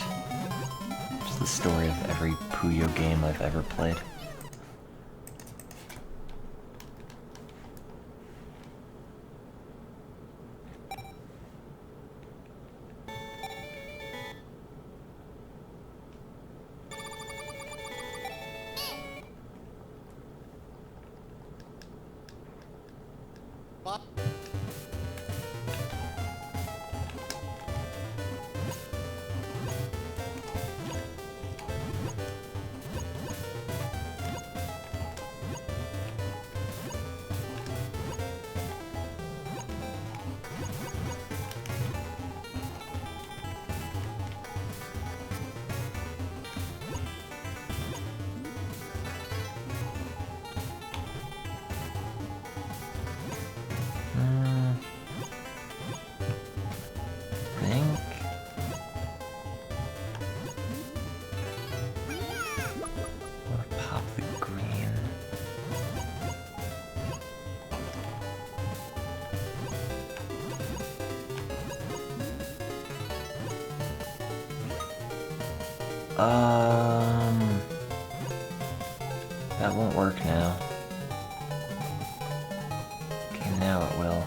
Just the story of every Puyo game I've ever played. That won't work now. Okay, now it will.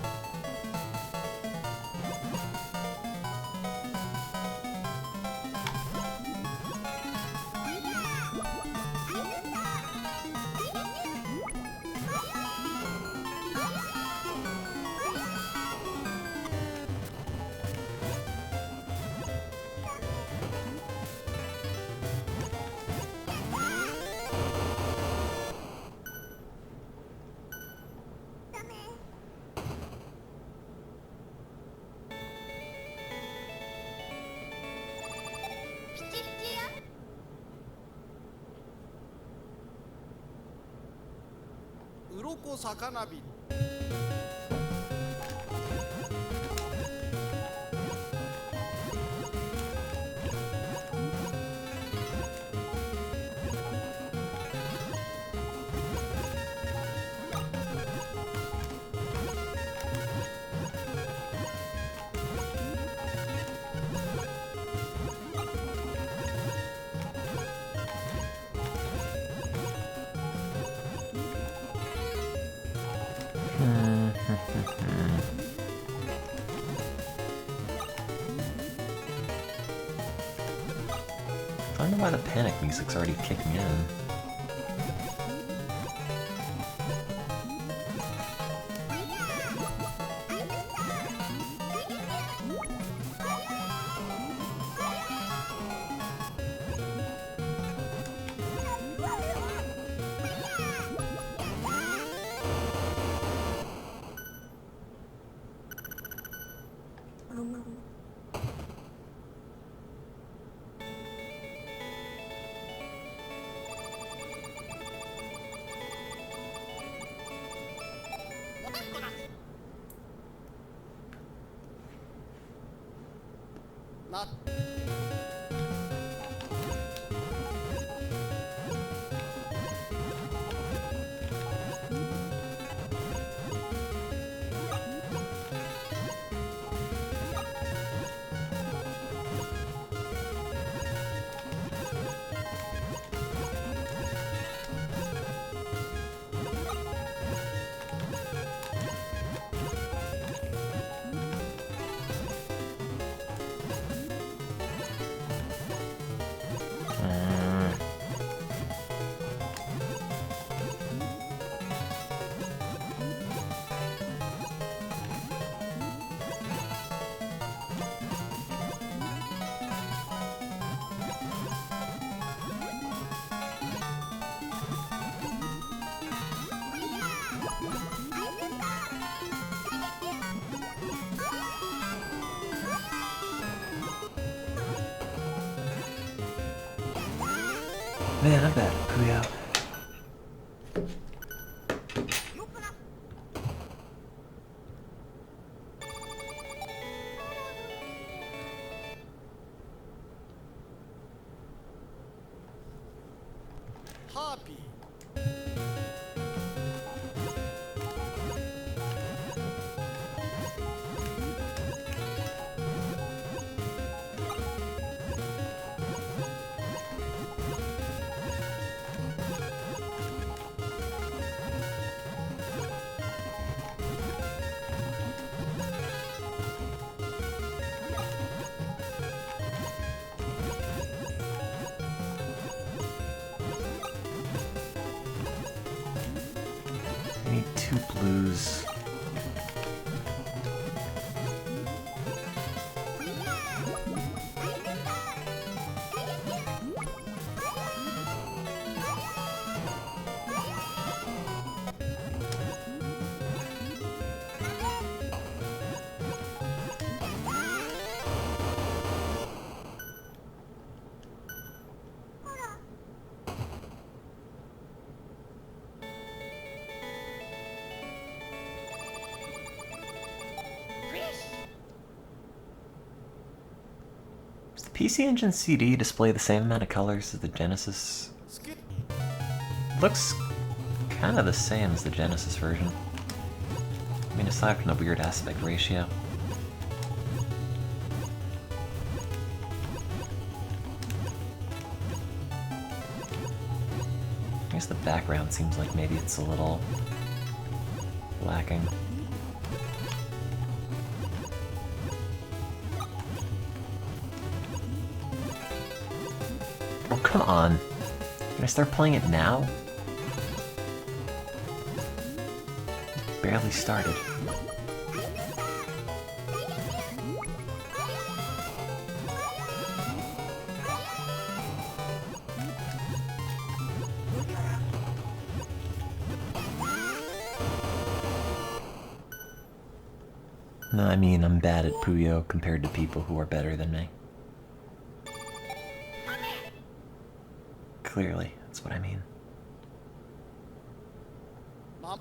鱗魚火。I don't know why the panic music's already kicking in.な。Man, I'm bad at Puyo. Happy. two blues. Does the PC Engine CD display the same amount of colors as the Genesis? 好き Looks kind of the same as the Genesis version. I mean, aside from the weird aspect ratio. I guess the background seems like maybe it's a little lacking. Oh, come on. Can I start playing it now? Barely started. No, I mean, I'm bad at Puyo compared to people who are better than me. Clearly, that's what I mean. マ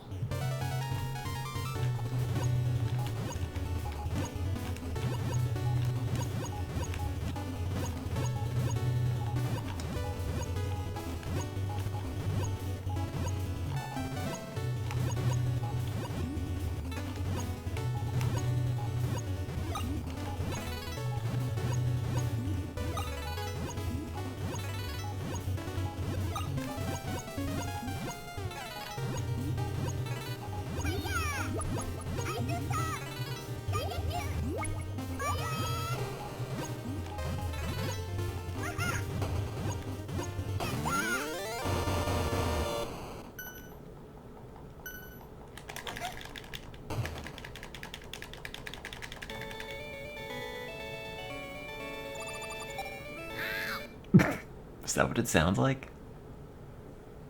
Is that what it sounds like?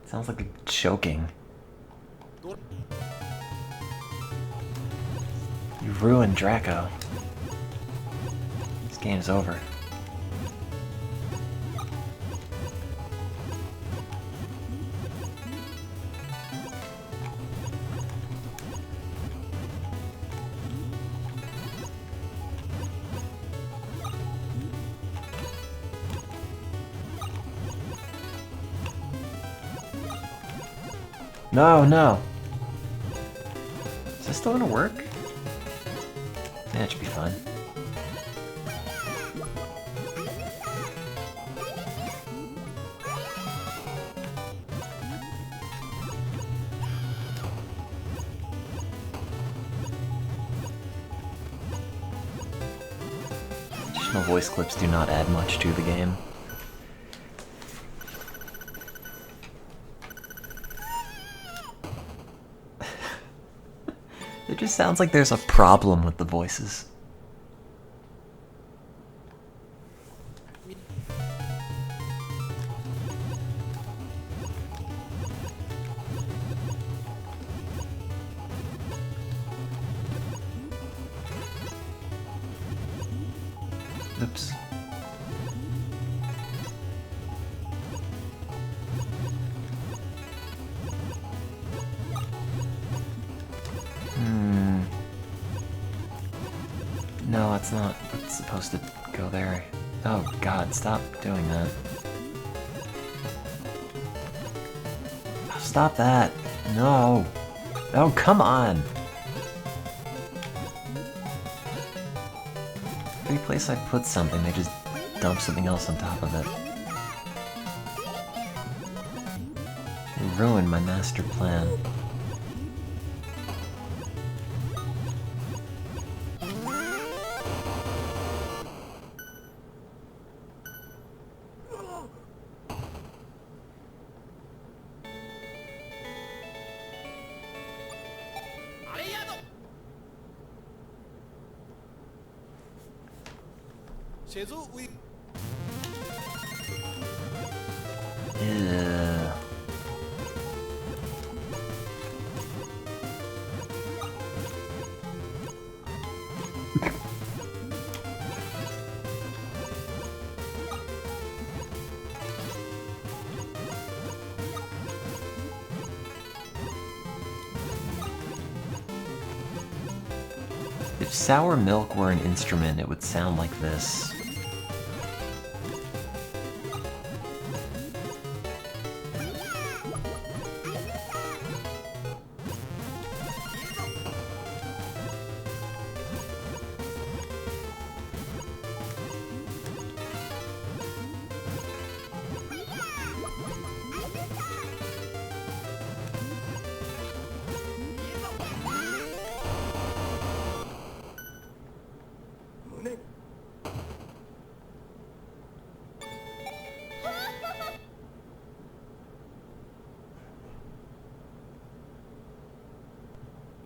It sounds like a choking. ど You ruined Draco. This game's over. No, no. Is this still gonna work? Yeah, it should be fine. Additional voice clips do not add much to the game. It just sounds like there's a problem with the voices. Oops. No, it's not. It's supposed to go there. Oh god, stop doing that. Oh, stop that. No. Oh, come on. Every place I put something, they just dump something else on top of it. You ruined my master plan. 제주 의 Ugh. If sour milk were an instrument, it would sound like this.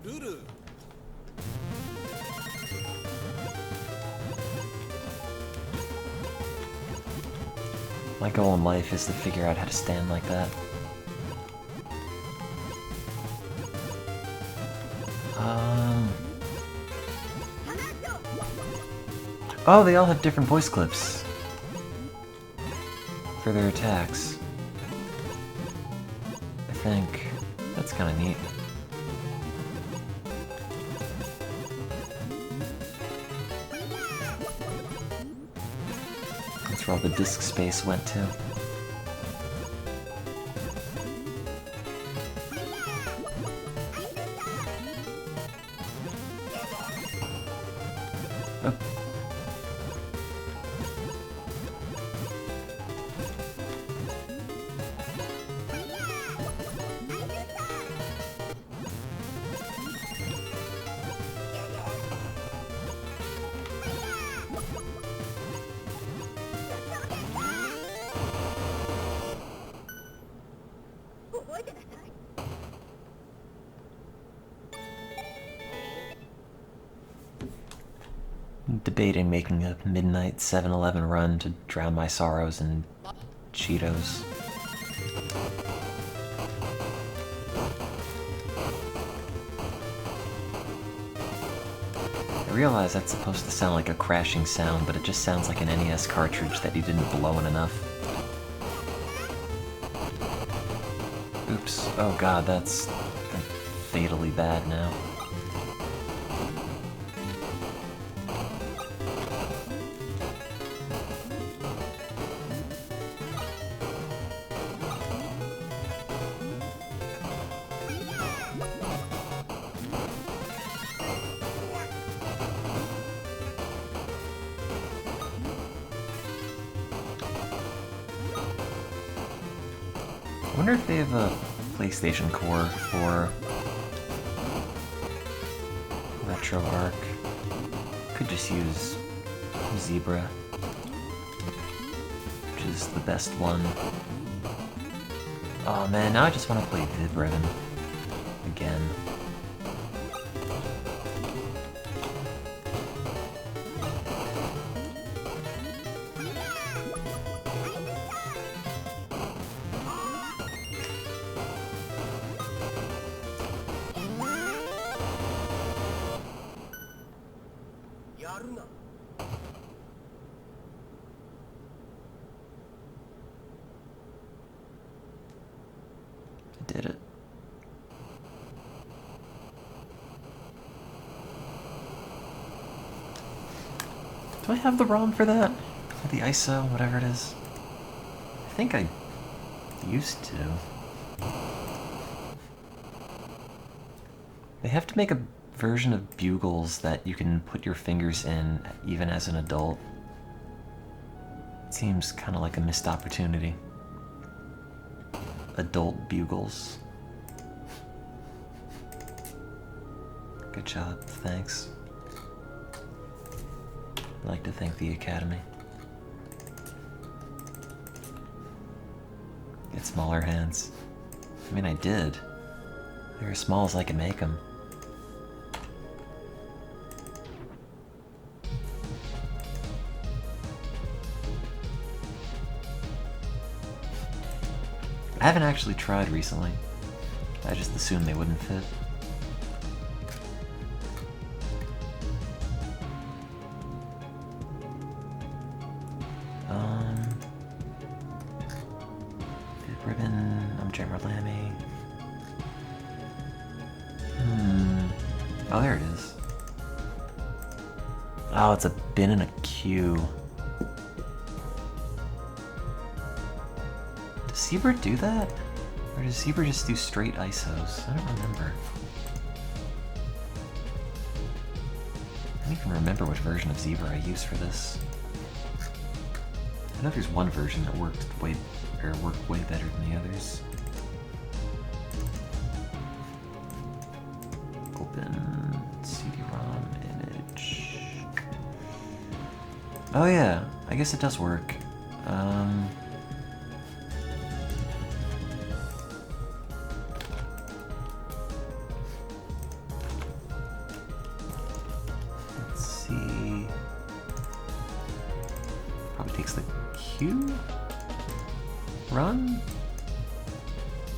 르르 My goal in life is to figure out how to stand like that. Oh, they all have different voice clips for their attacks. I think that's kind of neat. That's where all the disk space went to. Oh. Debating making a midnight 7-Eleven run to drown my sorrows in Cheetos. I realize that's supposed to sound like a crashing sound, but it just sounds like an NES cartridge that he didn't blow in enough. Oops. Oh god, that's fatally bad now. I wonder if they have a PlayStation core for RetroArch. Could just use Zebra, which is the best one. Oh man, now I just want to play Vibram again. I did it. Do I have the ROM for that? Or the ISO, whatever it is? I think I used to. They have to make a version of Bugles that you can put your fingers in even as an adult. It seems kind of like a missed opportunity. Adult Bugles. Good job, thanks. I'd like to thank the Academy. Get smaller hands. I mean, I did. They're as small as I can make them. I haven't actually tried recently. I just assumed they wouldn't fit. Fit ribbon, I'm Jammer Lammy. Oh, there it is. Oh, it's a bin and a queue. Does Zebra do that? Or does Zebra just do straight ISOs? I don't remember. I don't even remember which version of Zebra I used for this. I know there's one version that worked way better than the others. Open CD-ROM image. Oh yeah, I guess it does work. Let's see. Probably takes the Q run.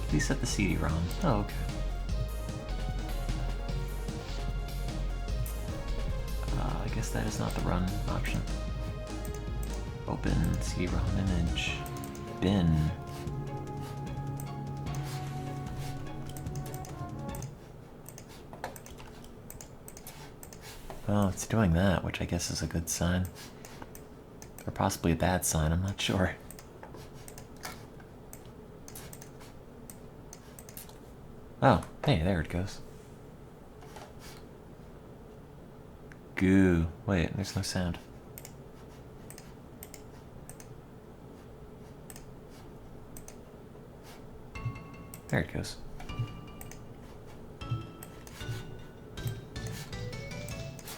Please set the CD-ROM. Oh, okay. I guess that is not the run option. Open CD-ROM image. Bin. Oh, it's doing that, which I guess is a good sign. Or possibly a bad sign, I'm not sure. Oh, hey, there it goes. Goo. Wait, there's no sound. There it goes.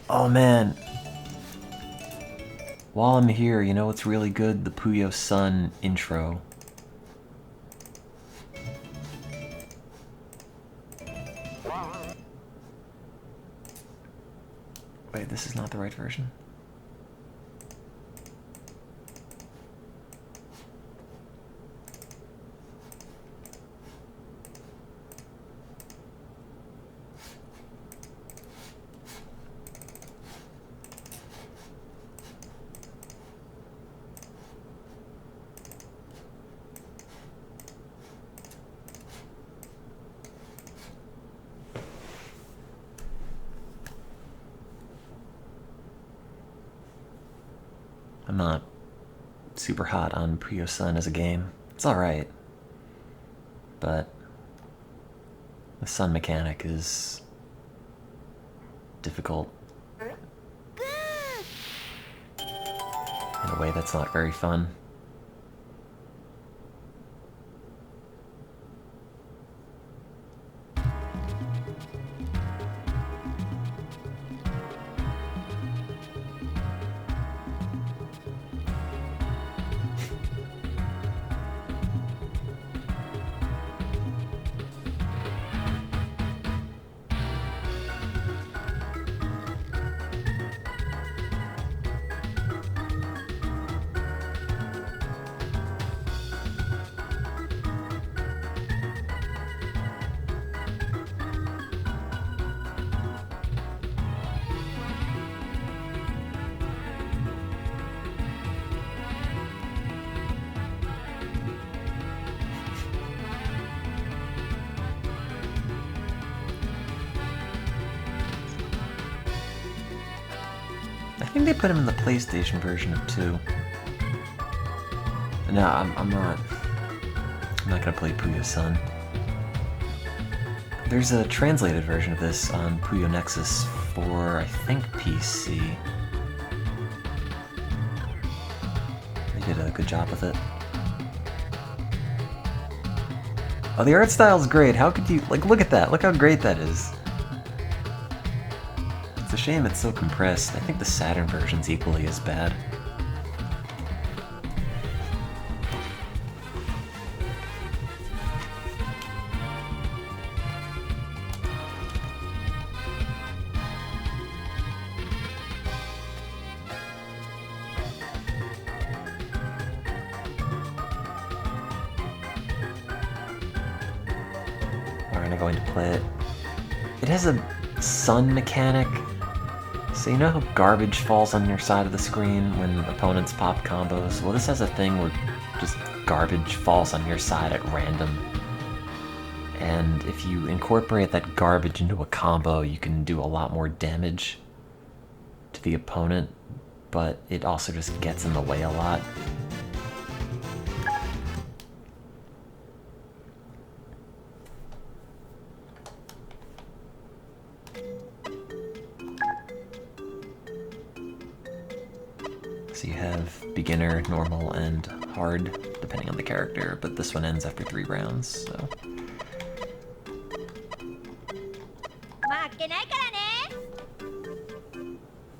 Oh man. While I'm here, you know what's really good? The Puyo-Sun intro. Wait, this is not the right version? I'm not super hot on Puyo-Sun as a game. It's alright. But the sun mechanic is difficult in a way that's not very fun. I think they put him in the PlayStation version of 2. No, I'm not gonna play Puyo-Sun. There's a translated version of this on Puyo Nexus for, I think, PC. They did a good job with it. Oh, the art style's great. How could you, like, look at that. Look how great that is. It's a shame it's so compressed. I think the Saturn version's equally as bad. Alright, I'm going to play it. It has a sun mechanic. So you know how garbage falls on your side of the screen when opponents pop combos? Well, this has a thing where just garbage falls on your side at random. And if you incorporate that garbage into a combo, you can do a lot more damage to the opponent, but it also just gets in the way a lot. So you have beginner, normal, and hard, depending on the character, but this one ends after 3 rounds, so...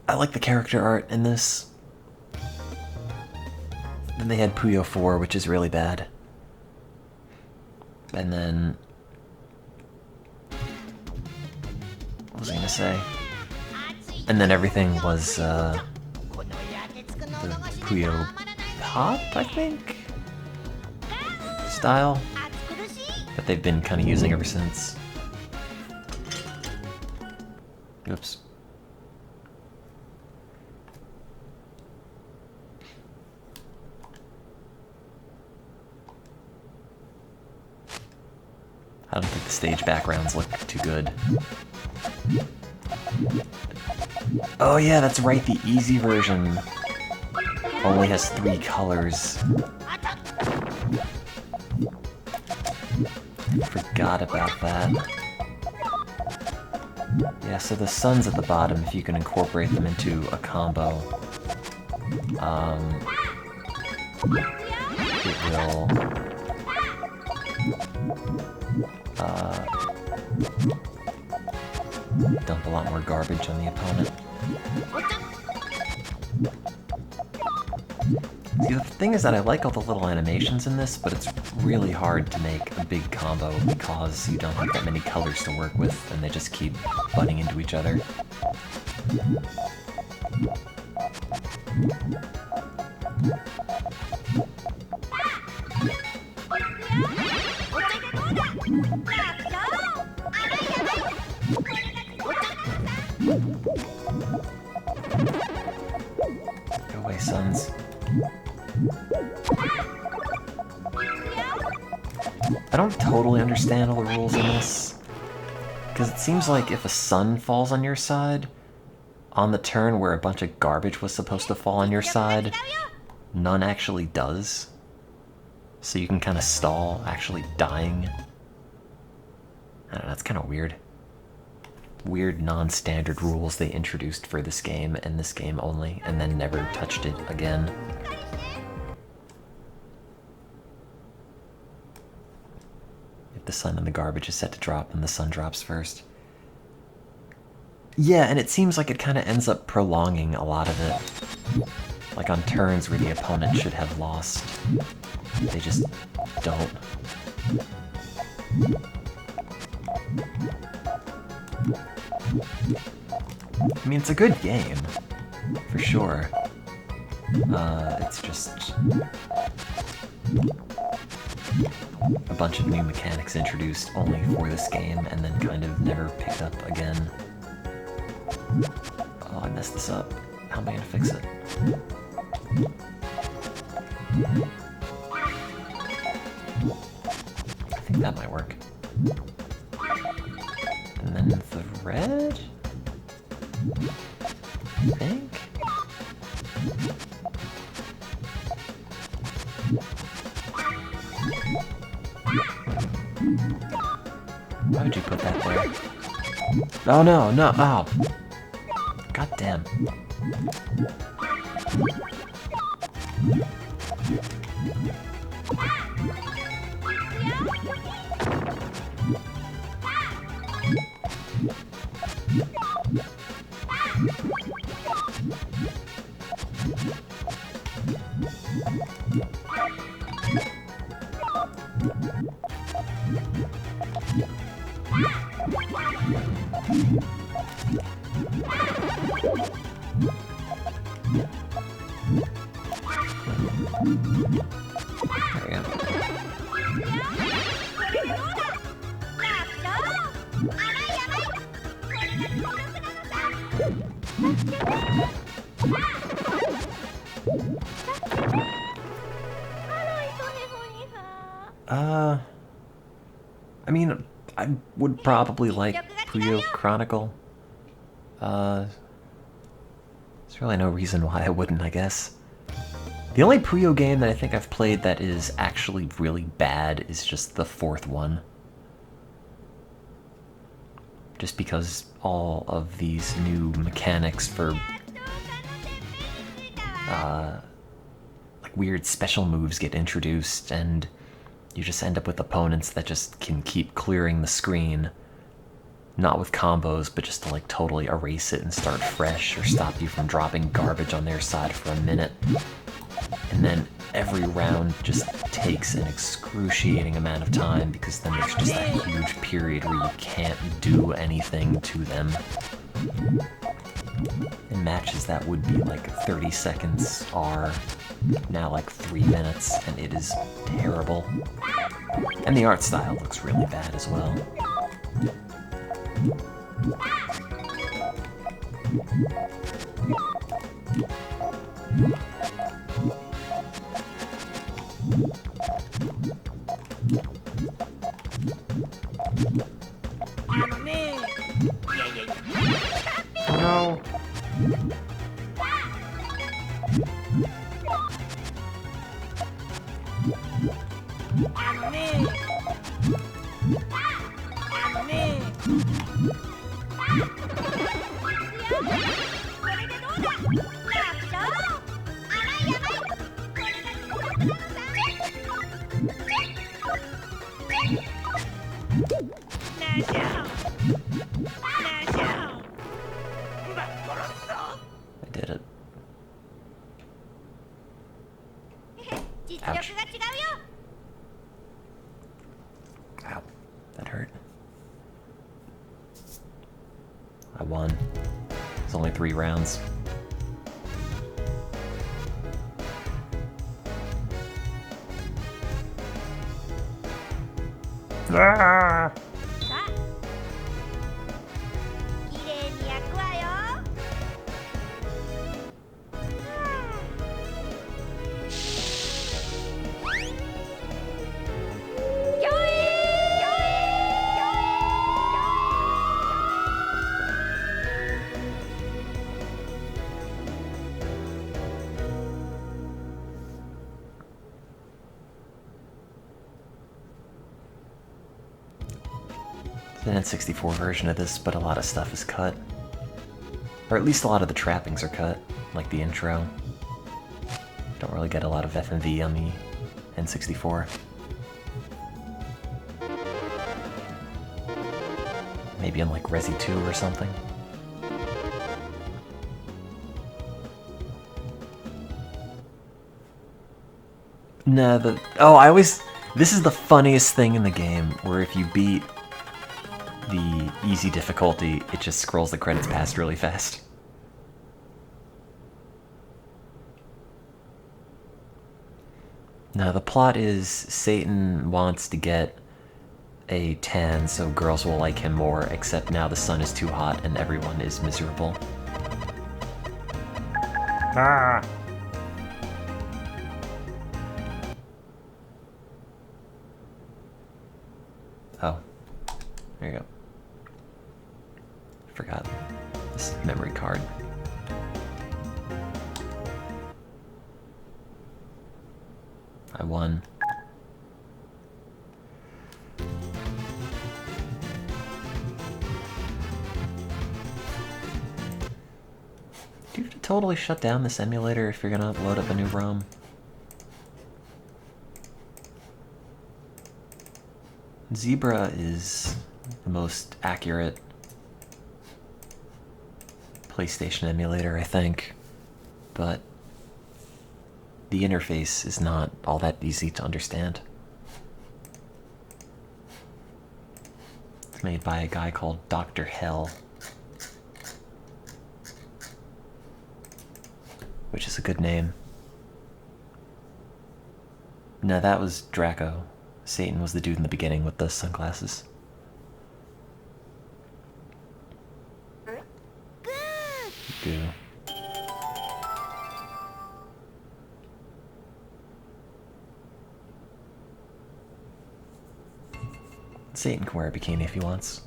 I like the character art in this. Then they had Puyo 4, which is really bad. And then... what was I gonna say? And then everything was, the Puyo Pop, I think? Style? That they've been kind of using ever since. Oops. I don't think the stage backgrounds look too good. Oh yeah, that's right, the easy version only has 3 colors. Forgot about that. Yeah, so the suns at the bottom, if you can incorporate them into a combo, it will dump a lot more garbage on the opponent. See, the thing is that I like all the little animations in this, but it's really hard to make a big combo because you don't have that many colors to work with, and they just keep butting into each other. Go away, Suns. I don't totally understand all the rules in this, because it seems like if a sun falls on your side, on the turn where a bunch of garbage was supposed to fall on your side, none actually does. So you can kind of stall actually dying. I don't know, that's kind of weird. Weird non-standard rules they introduced for this game and this game only, and then never touched it again. If the sun and the garbage is set to drop, and the sun drops first. Yeah, and it seems like it kind of ends up prolonging a lot of it. Like on turns where the opponent should have lost, they just don't. I mean, it's a good game, for sure. It's just a bunch of new mechanics introduced only for this game and then kind of never picked up again. Oh, I messed this up. How am I gonna fix it? I think that might work. And then the red? I think? Why would you put that there? Oh no, no, oh! God damn. There we go. I mean, I would probably like Puyo Chronicle. There's really no reason why I wouldn't, I guess. The only Puyo game that I think I've played that is actually really bad is just the fourth one. Just because all of these new mechanics for like weird special moves get introduced, and you just end up with opponents that just can keep clearing the screen. Not with combos, but just to like totally erase it and start fresh, or stop you from dropping garbage on their side for a minute. And then every round just takes an excruciating amount of time, because then there's just that huge period where you can't do anything to them. In matches that would be like 30 seconds are now like 3 minutes, and it is terrible. And the art style looks really bad as well. No. I did it. Ouch. Ow, that hurt. I won. It's only 3 rounds. Ah! An N64 version of this, but a lot of stuff is cut. Or at least a lot of the trappings are cut, like the intro. Don't really get a lot of FMV on the N64. Maybe on like Resi 2 or something. Nah, this is the funniest thing in the game, where if you beat the easy difficulty, it just scrolls the credits past really fast. Now, the plot is Satan wants to get a tan so girls will like him more, except now the sun is too hot and everyone is miserable. Ah! Oh. There you go. Forgot this memory card. I won. Do you have to totally shut down this emulator if you're gonna load up a new ROM? Zebra is the most accurate PlayStation emulator, I think, but the interface is not all that easy to understand. It's made by a guy called Dr. Hell, which is a good name. No, that was Draco. Satan was the dude in the beginning with the sunglasses. Goo. Satan can wear a bikini if he wants.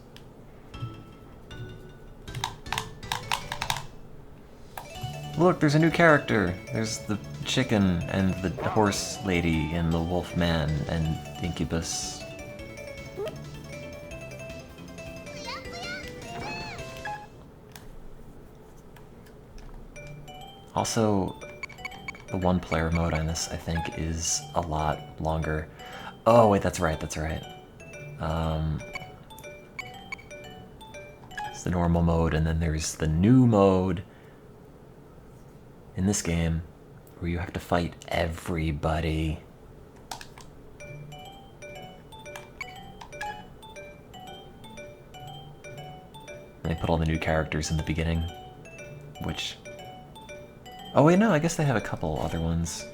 Look, there's a new character. There's the chicken and the horse lady and the wolf man and Incubus. Also, the one-player mode on this, I think, is a lot longer. Oh, wait, that's right, that's right. It's the normal mode, and then there's the new mode in this game where you have to fight everybody. They put all the new characters in the beginning, which... Oh wait, no, I guess they have a couple other ones.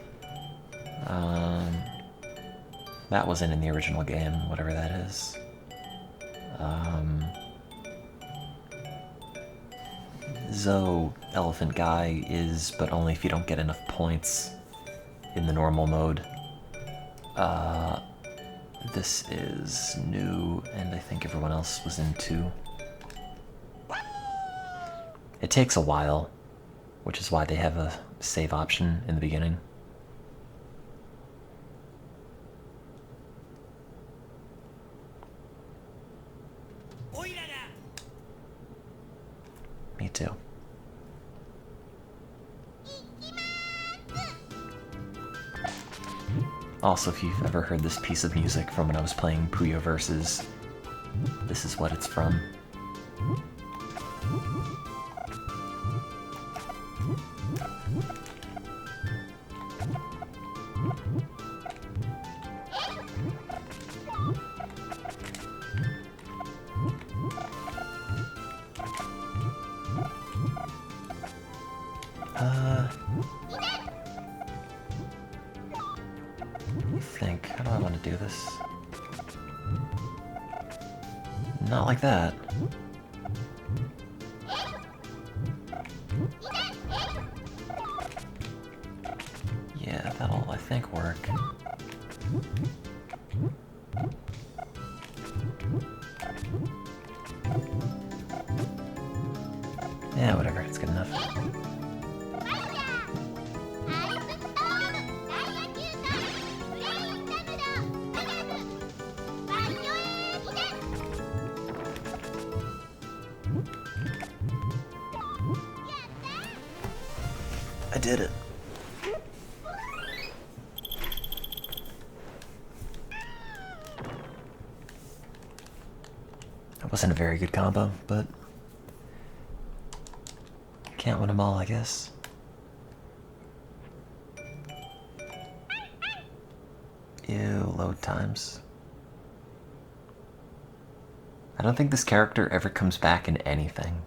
That wasn't in the original game, whatever that is. Zoe Elephant Guy is, but only if you don't get enough points in the normal mode. This is new, and I think everyone else was in 2. It takes a while, which is why they have a save option in the beginning. Me too. Also, if you've ever heard this piece of music from when I was playing Puyo Versus, this is what it's from. How do I want to do this? Not like that. Yeah, that'll, I think, work. Yeah, whatever, it's good enough. I did it. That wasn't a very good combo, but can't win them all, I guess. Ew, load times. I don't think this character ever comes back in anything.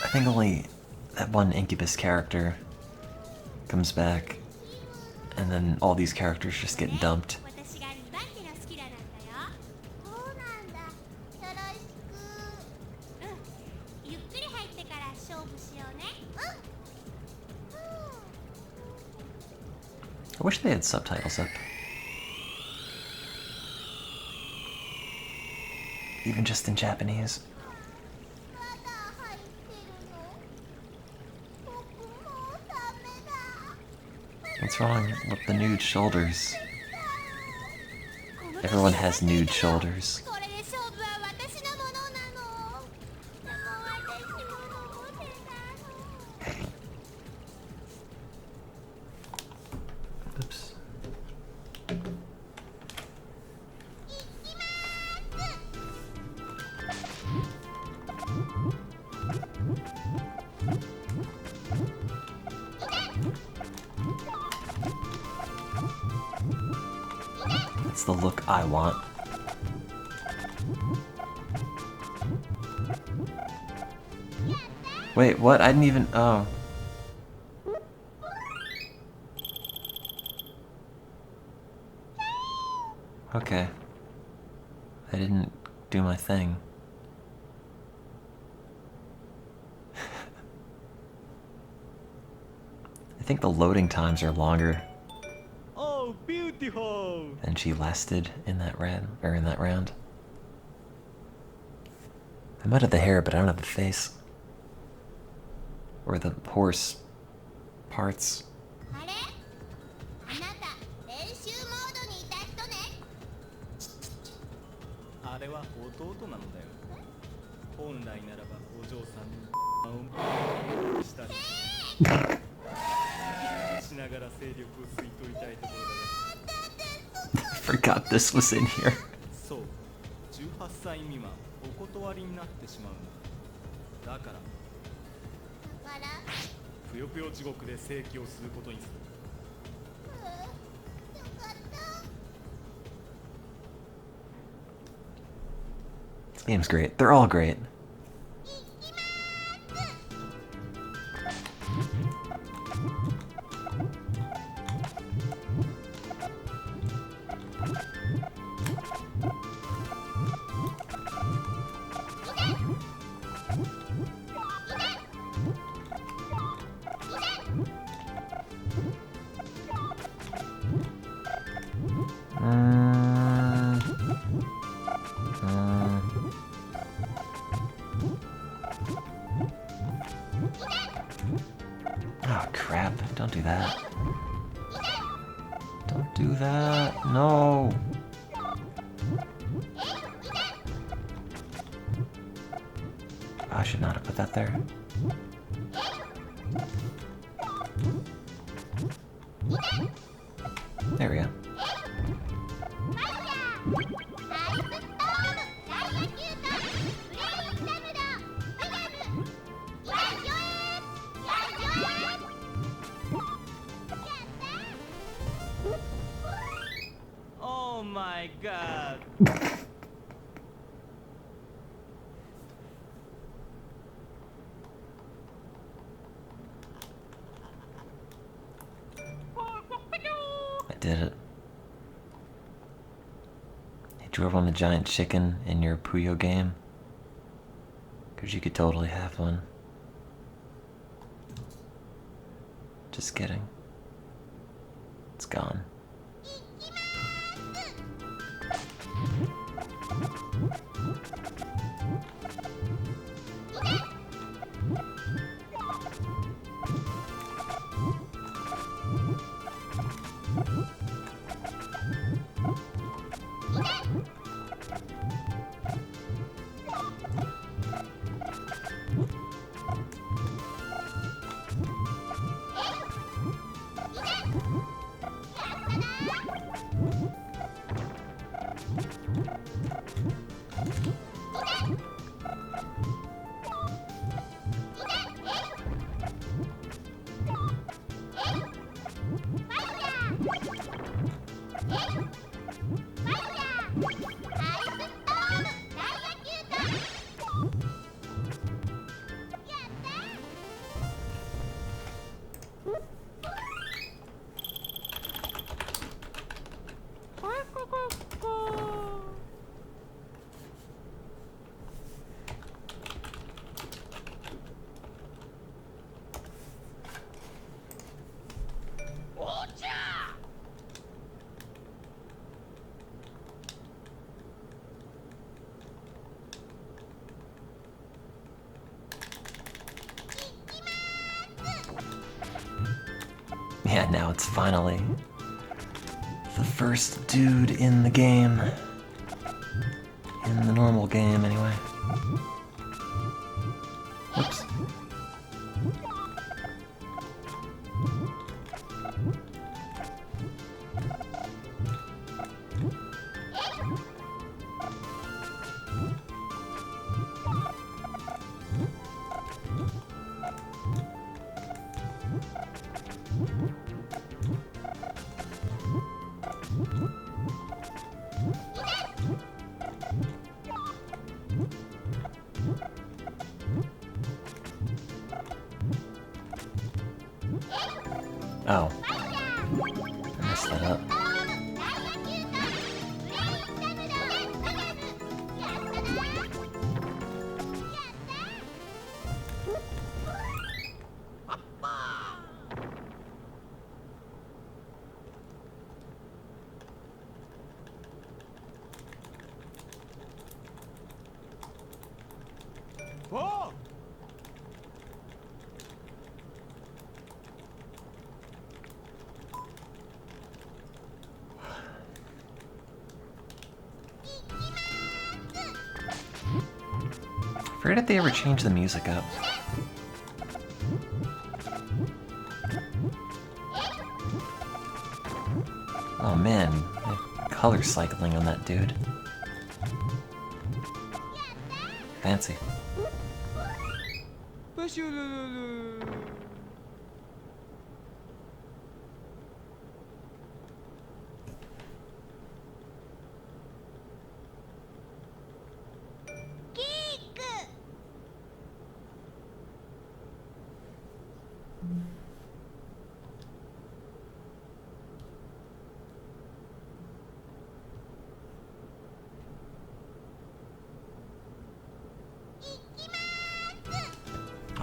I think only that one Incubus character comes back, and then all these characters just get dumped. I wish they had subtitles up. Even just in Japanese. What's wrong with the nude shoulders? Everyone has nude shoulders. Oops. That's the look I want. Wait, what? I didn't even... Oh. Okay. I didn't do my thing. I think the loading times are longer Oh, beautiful! than she lasted in that round. I might have the hair, but I don't have the face. Or the horse parts. あれあなた練習モードにいた人ねあれは弟なのだよ。本来ならばお嬢さんにしたりしながら勢力を吸い取りたいところだが Forgot this was in here. そう18歳未満お断りになってしまうのだからだからぷよぷよ地獄で正規をすることにする よかった This game's great. They're all great. いきまーす Oh crap, don't do that. Don't do that. No. I should not have put that there. There we go. アイスストーム大野球隊ブレインダムだファイナルやっよーやっよーやったー Oh my god! I did it. You drove on a giant chicken in your Puyo game? Because you could totally have one. Just kidding. It's gone. お茶 Yeah, now it's finally the first dude in the game. In the normal game, anyway. Whoops. Oh. I messed that up. 大野球隊ブレインダムだファイナルやったなお Forget if they ever change the music up. Oh man, color cycling on that dude. Fancy.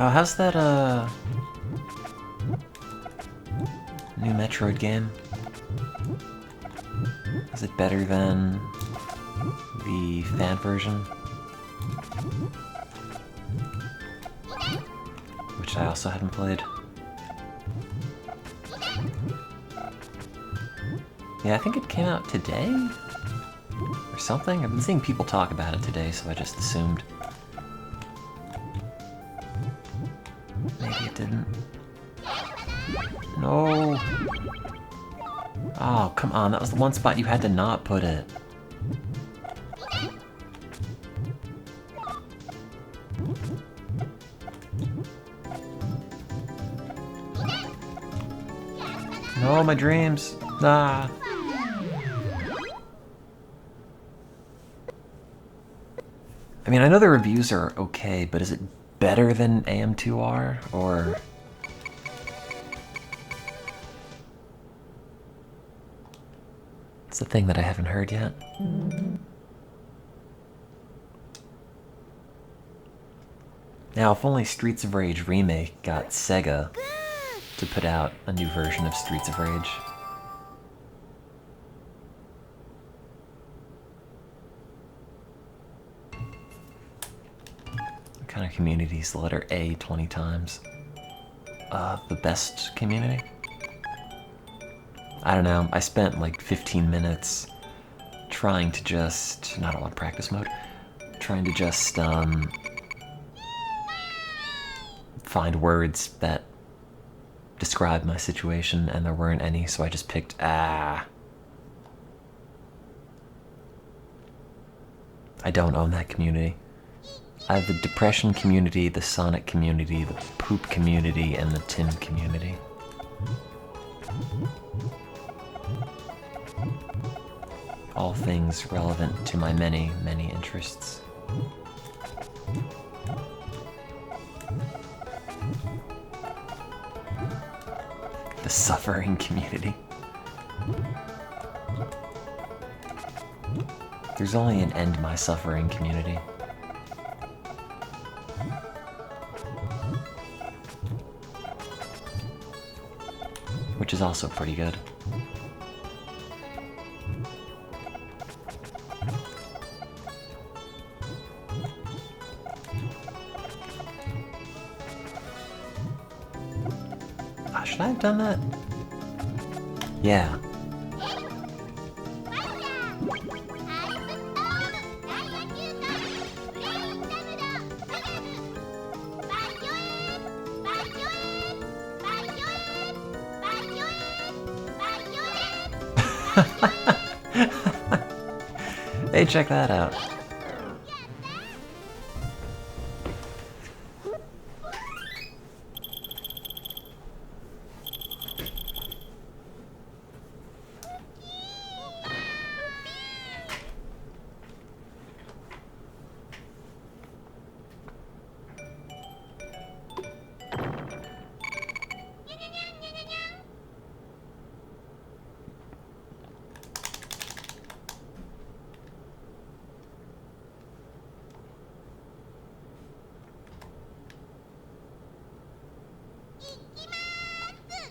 Oh, how's that, new Metroid game? Is it better than the fan version? Which I also haven't played. Yeah, I think it came out today? Or something? I've been seeing people talk about it today, so I just assumed. Maybe it didn't. No! Oh, come on, that was the one spot you had to not put it. No, my dreams! Ah! I mean, I know the reviews are okay, but is it better than AM2R, or... It's the thing that I haven't heard yet. Now, if only Streets of Rage Remake got Sega to put out a new version of Streets of Rage. What kind of community is the letter A 20 times? The best community? I don't know, I spent like 15 minutes trying to just, not on practice mode, trying to just, find words that describe my situation, and there weren't any, so I just picked, I don't own that community. I have the depression community, the Sonic community, the poop community, and the Tim community. All things relevant to my many, many interests. The suffering community. There's only an End My Suffering community. Which is also pretty good. Should I have done that? Yeah. Hey, check that out.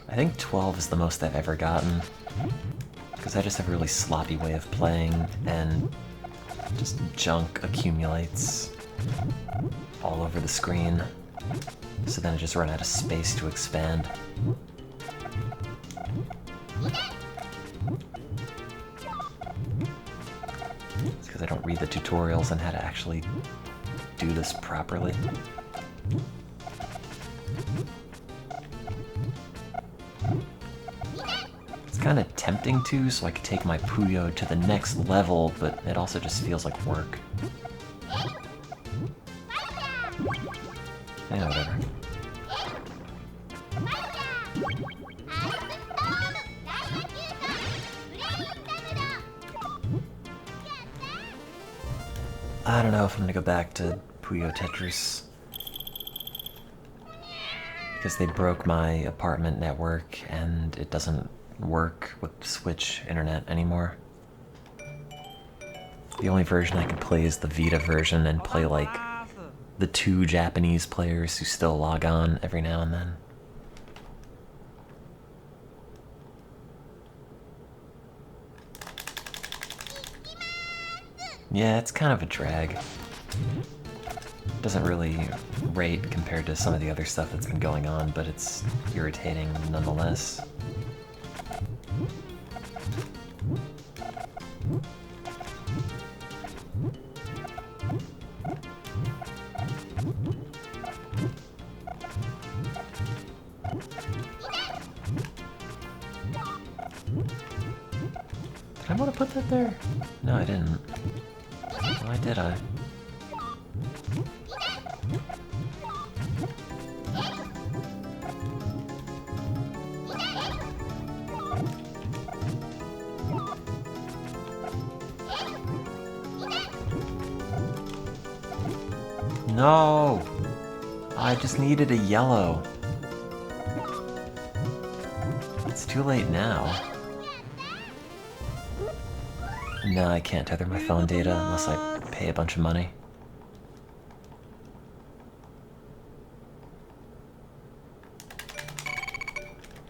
I think 12 is the most I've ever gotten, because I just have a really sloppy way of playing, and just junk accumulates. all over the screen. So then I just run out of space to expand. It's because I don't read the tutorials on how to actually do this properly. It's kind of tempting to, so I could take my Puyo to the next level, but it also just feels like work. Yeah, whatever. I don't know if I'm gonna go back to Puyo Tetris. Because they broke my apartment network and it doesn't work with Switch internet anymore. The only version I can play is the Vita version and play like the 2 Japanese players who still log on every now and then. Yeah, it's kind of a drag. Doesn't really rate compared to some of the other stuff that's been going on, but it's irritating nonetheless. Did I want to put that there? No, I didn't. Why did I? No! I just needed a yellow. It's too late now. No, I can't tether my phone data unless I pay a bunch of money.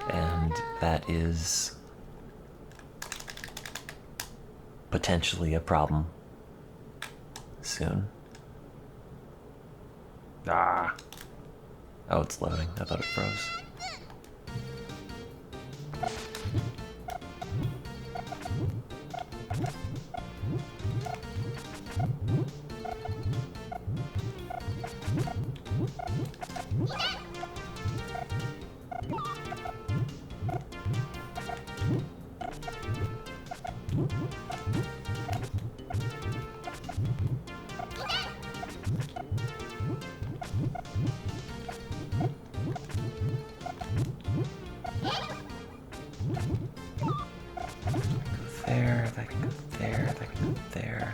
And that is potentially a problem soon. Ah. Oh, it's loading. I thought it froze. There, that can go there, that can go there.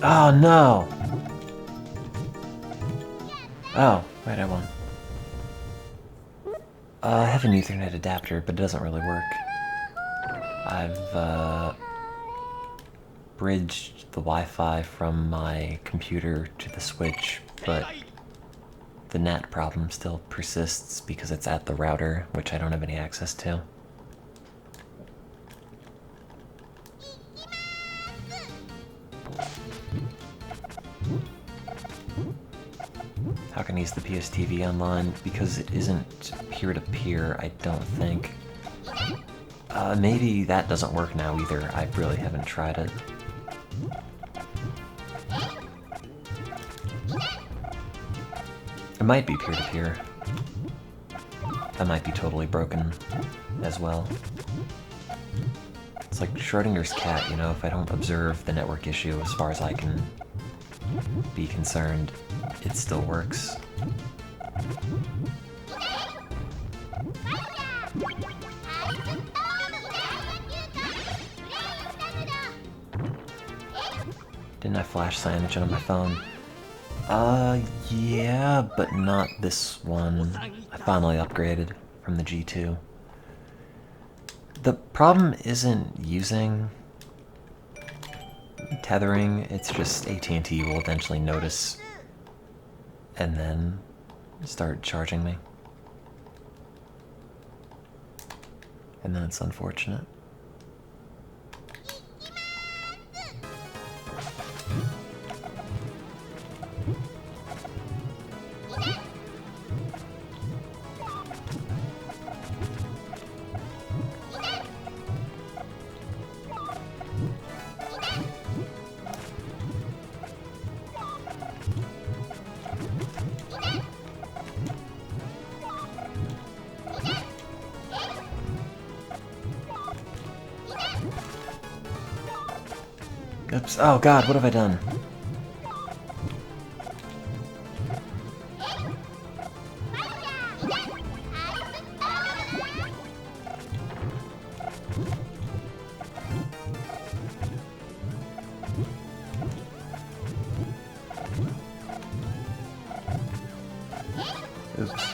Oh no! Oh, wait, I won. I have an Ethernet adapter, but it doesn't really work. I've bridged the Wi-Fi from my computer to the Switch, but the NAT problem still persists because it's at the router, which I don't have any access to. How can I use the PSTV online? Because it isn't peer-to-peer, I don't think. Maybe that doesn't work now either. I really haven't tried it. It might be peer-to-peer. I might be totally broken as well. It's like Schrodinger's cat, you know, if I don't observe the network issue as far as I can be concerned, it still works. Didn't I flash Cyanogen on my phone? Yeah, but not this one. I finally upgraded from the G2. The problem isn't using tethering, it's just AT&T will eventually notice and then start charging me. And then it's unfortunate. Oops. Oh god, what have I done? Oops.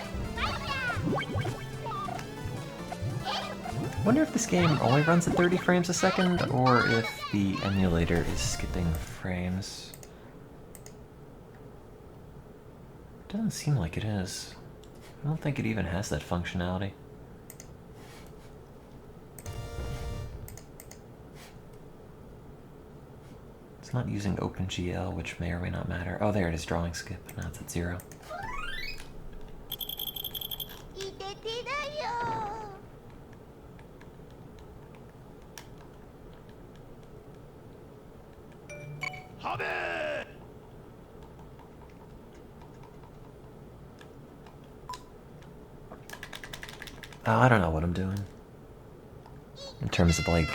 Wonder if this game only runs at 30 frames a second, or if the emulator is skipping frames. Doesn't seem like it is. I don't think it even has that functionality. It's not using OpenGL, which may or may not matter. Oh, there it is, drawing skip. Now it's at 0. いててだよ はべー Oh, I don't know what I'm doing. In terms of, like,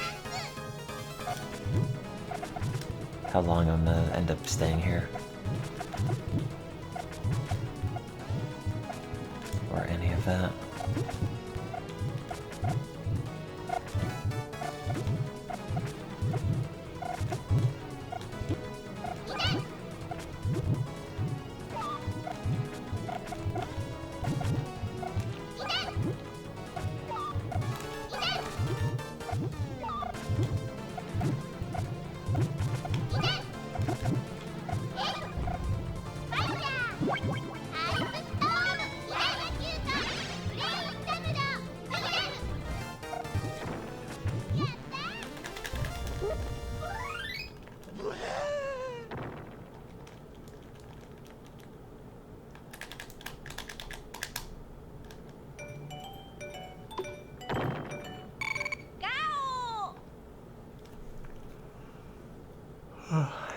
how long I'm gonna end up staying here. Or any of that.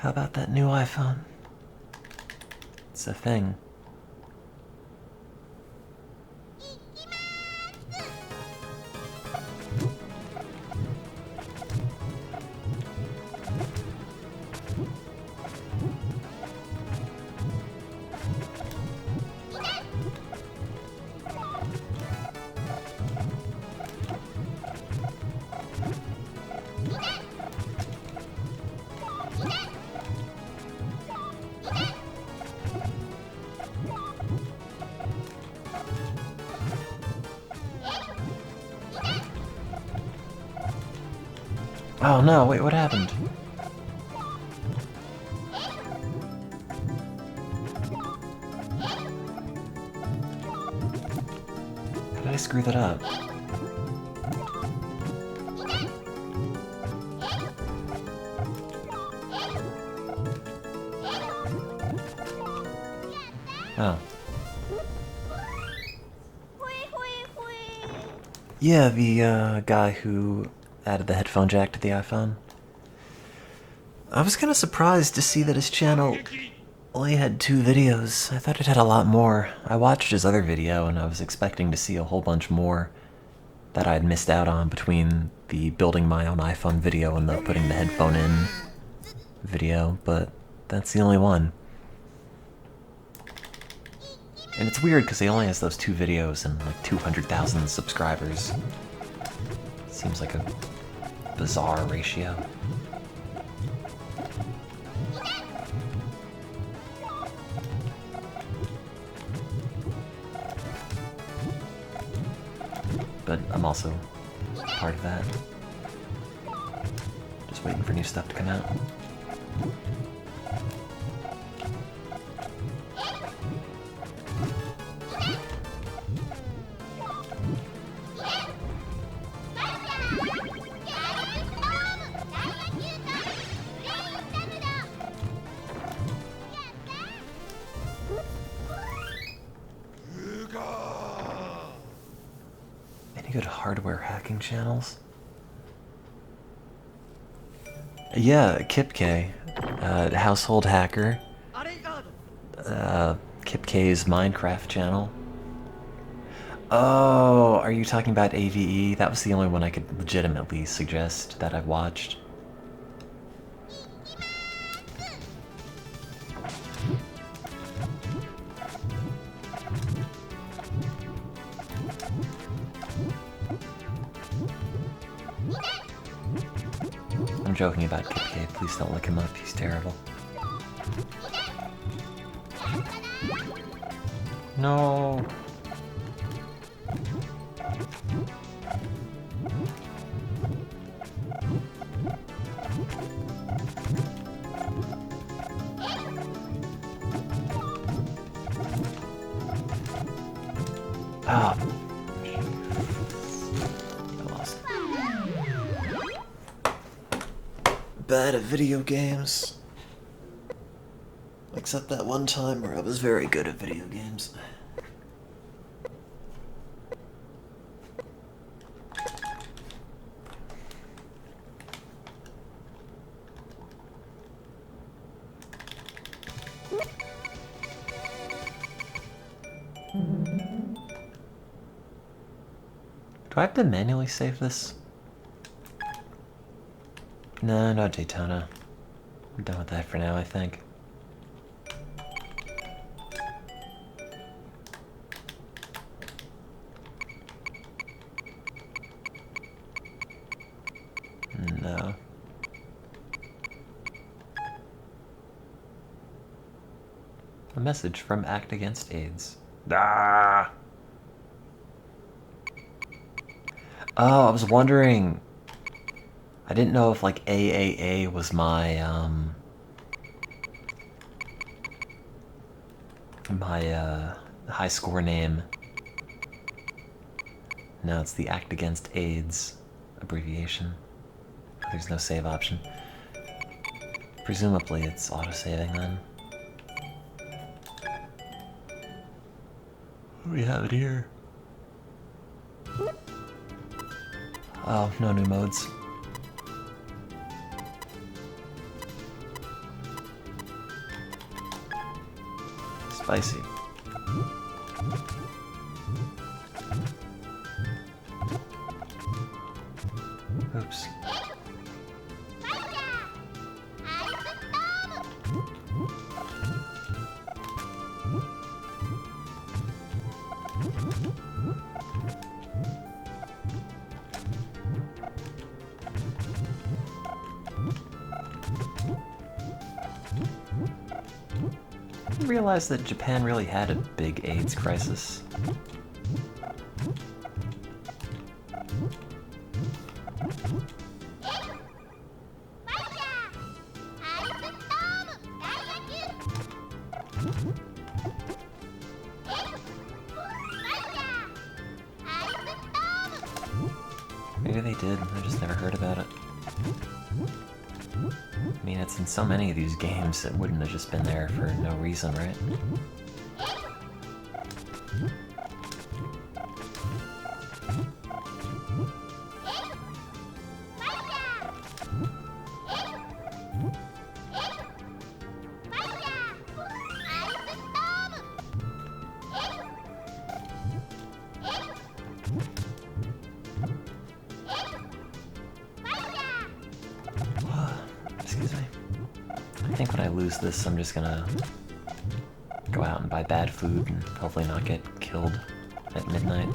How about that new iPhone? It's a thing. Oh no, wait, what happened? How did I screw that up? Oh. Yeah, the guy who added the headphone jack to the iPhone. I was kind of surprised to see that his channel only had 2 videos. I thought it had a lot more. I watched his other video and I was expecting to see a whole bunch more that I'd missed out on between the building my own iPhone video and the putting the headphone in video, but that's the only one. And it's weird because he only has those 2 videos and like 200,000 subscribers. Seems like a bizarre ratio. But I'm also part of that. Just waiting for new stuff to come out. Any good hardware hacking channels? Yeah, Kipk, household hacker. Kipk's Minecraft channel. Oh, are you talking about AVE? That was the only one I could legitimately suggest that I've watched. I'm joking about Kipk. Please don't look him up. He's terrible. No. Ah. I lost. Bad at video games. Except that one time where I was very good at video games. Do I have to manually save this? No, no Daytona. I'm done with that for now, I think. No. A message from Act Against AIDS. Ah! Oh, I was wondering. I didn't know if like AAA was my high score name. No, it's the Act Against AIDS abbreviation. There's no save option. Presumably it's autosaving then. What do we have it here? Oh, no new modes. Spicy. Oops. I didn't realize that Japan really had a big AIDS crisis. Maybe they did, I just never heard about it. I mean, it's in so many of these games, it wouldn't have just been there for no reason, right? Excuse me. I think when I lose this, I'm just gonna go out and buy bad food and hopefully not get killed at midnight.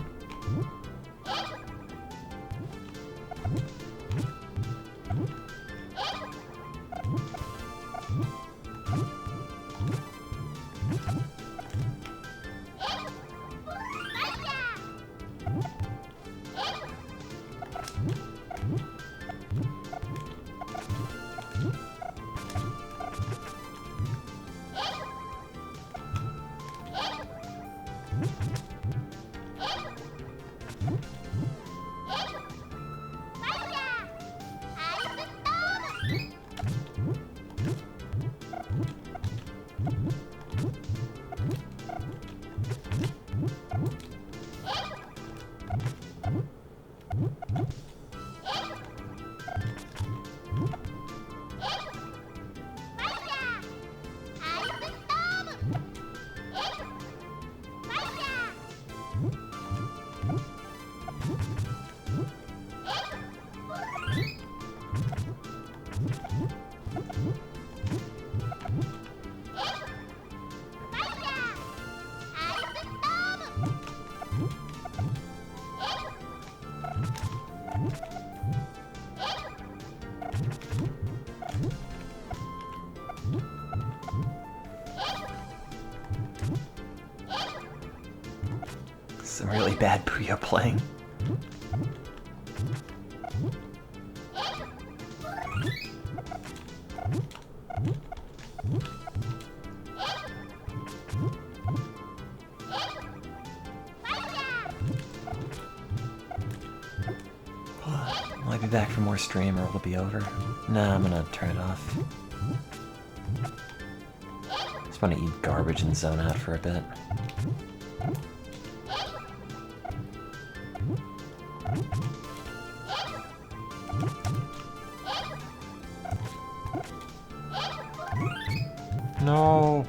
Some really bad Puyo playing. Will I be back for more stream or will it be over? Nah, I'm gonna turn it off. Just wanna eat garbage and zone out for a bit. No.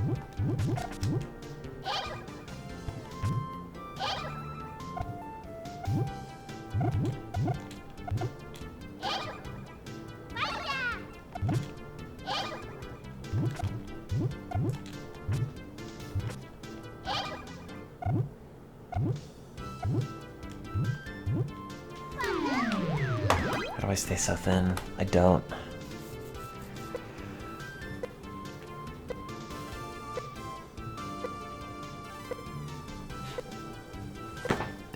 How do I stay so thin? I don't.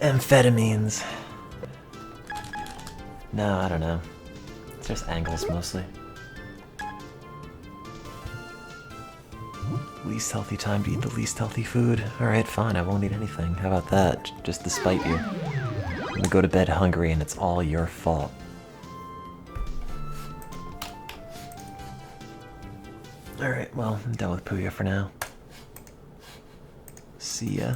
Amphetamines. No, I don't know. It's just angles mostly. Least healthy time to eat the least healthy food. Alright, fine, I won't eat anything. How about that? Just to spite you. I'm gonna go to bed hungry and it's all your fault. Alright, well, I'm done with Puyo for now. See ya.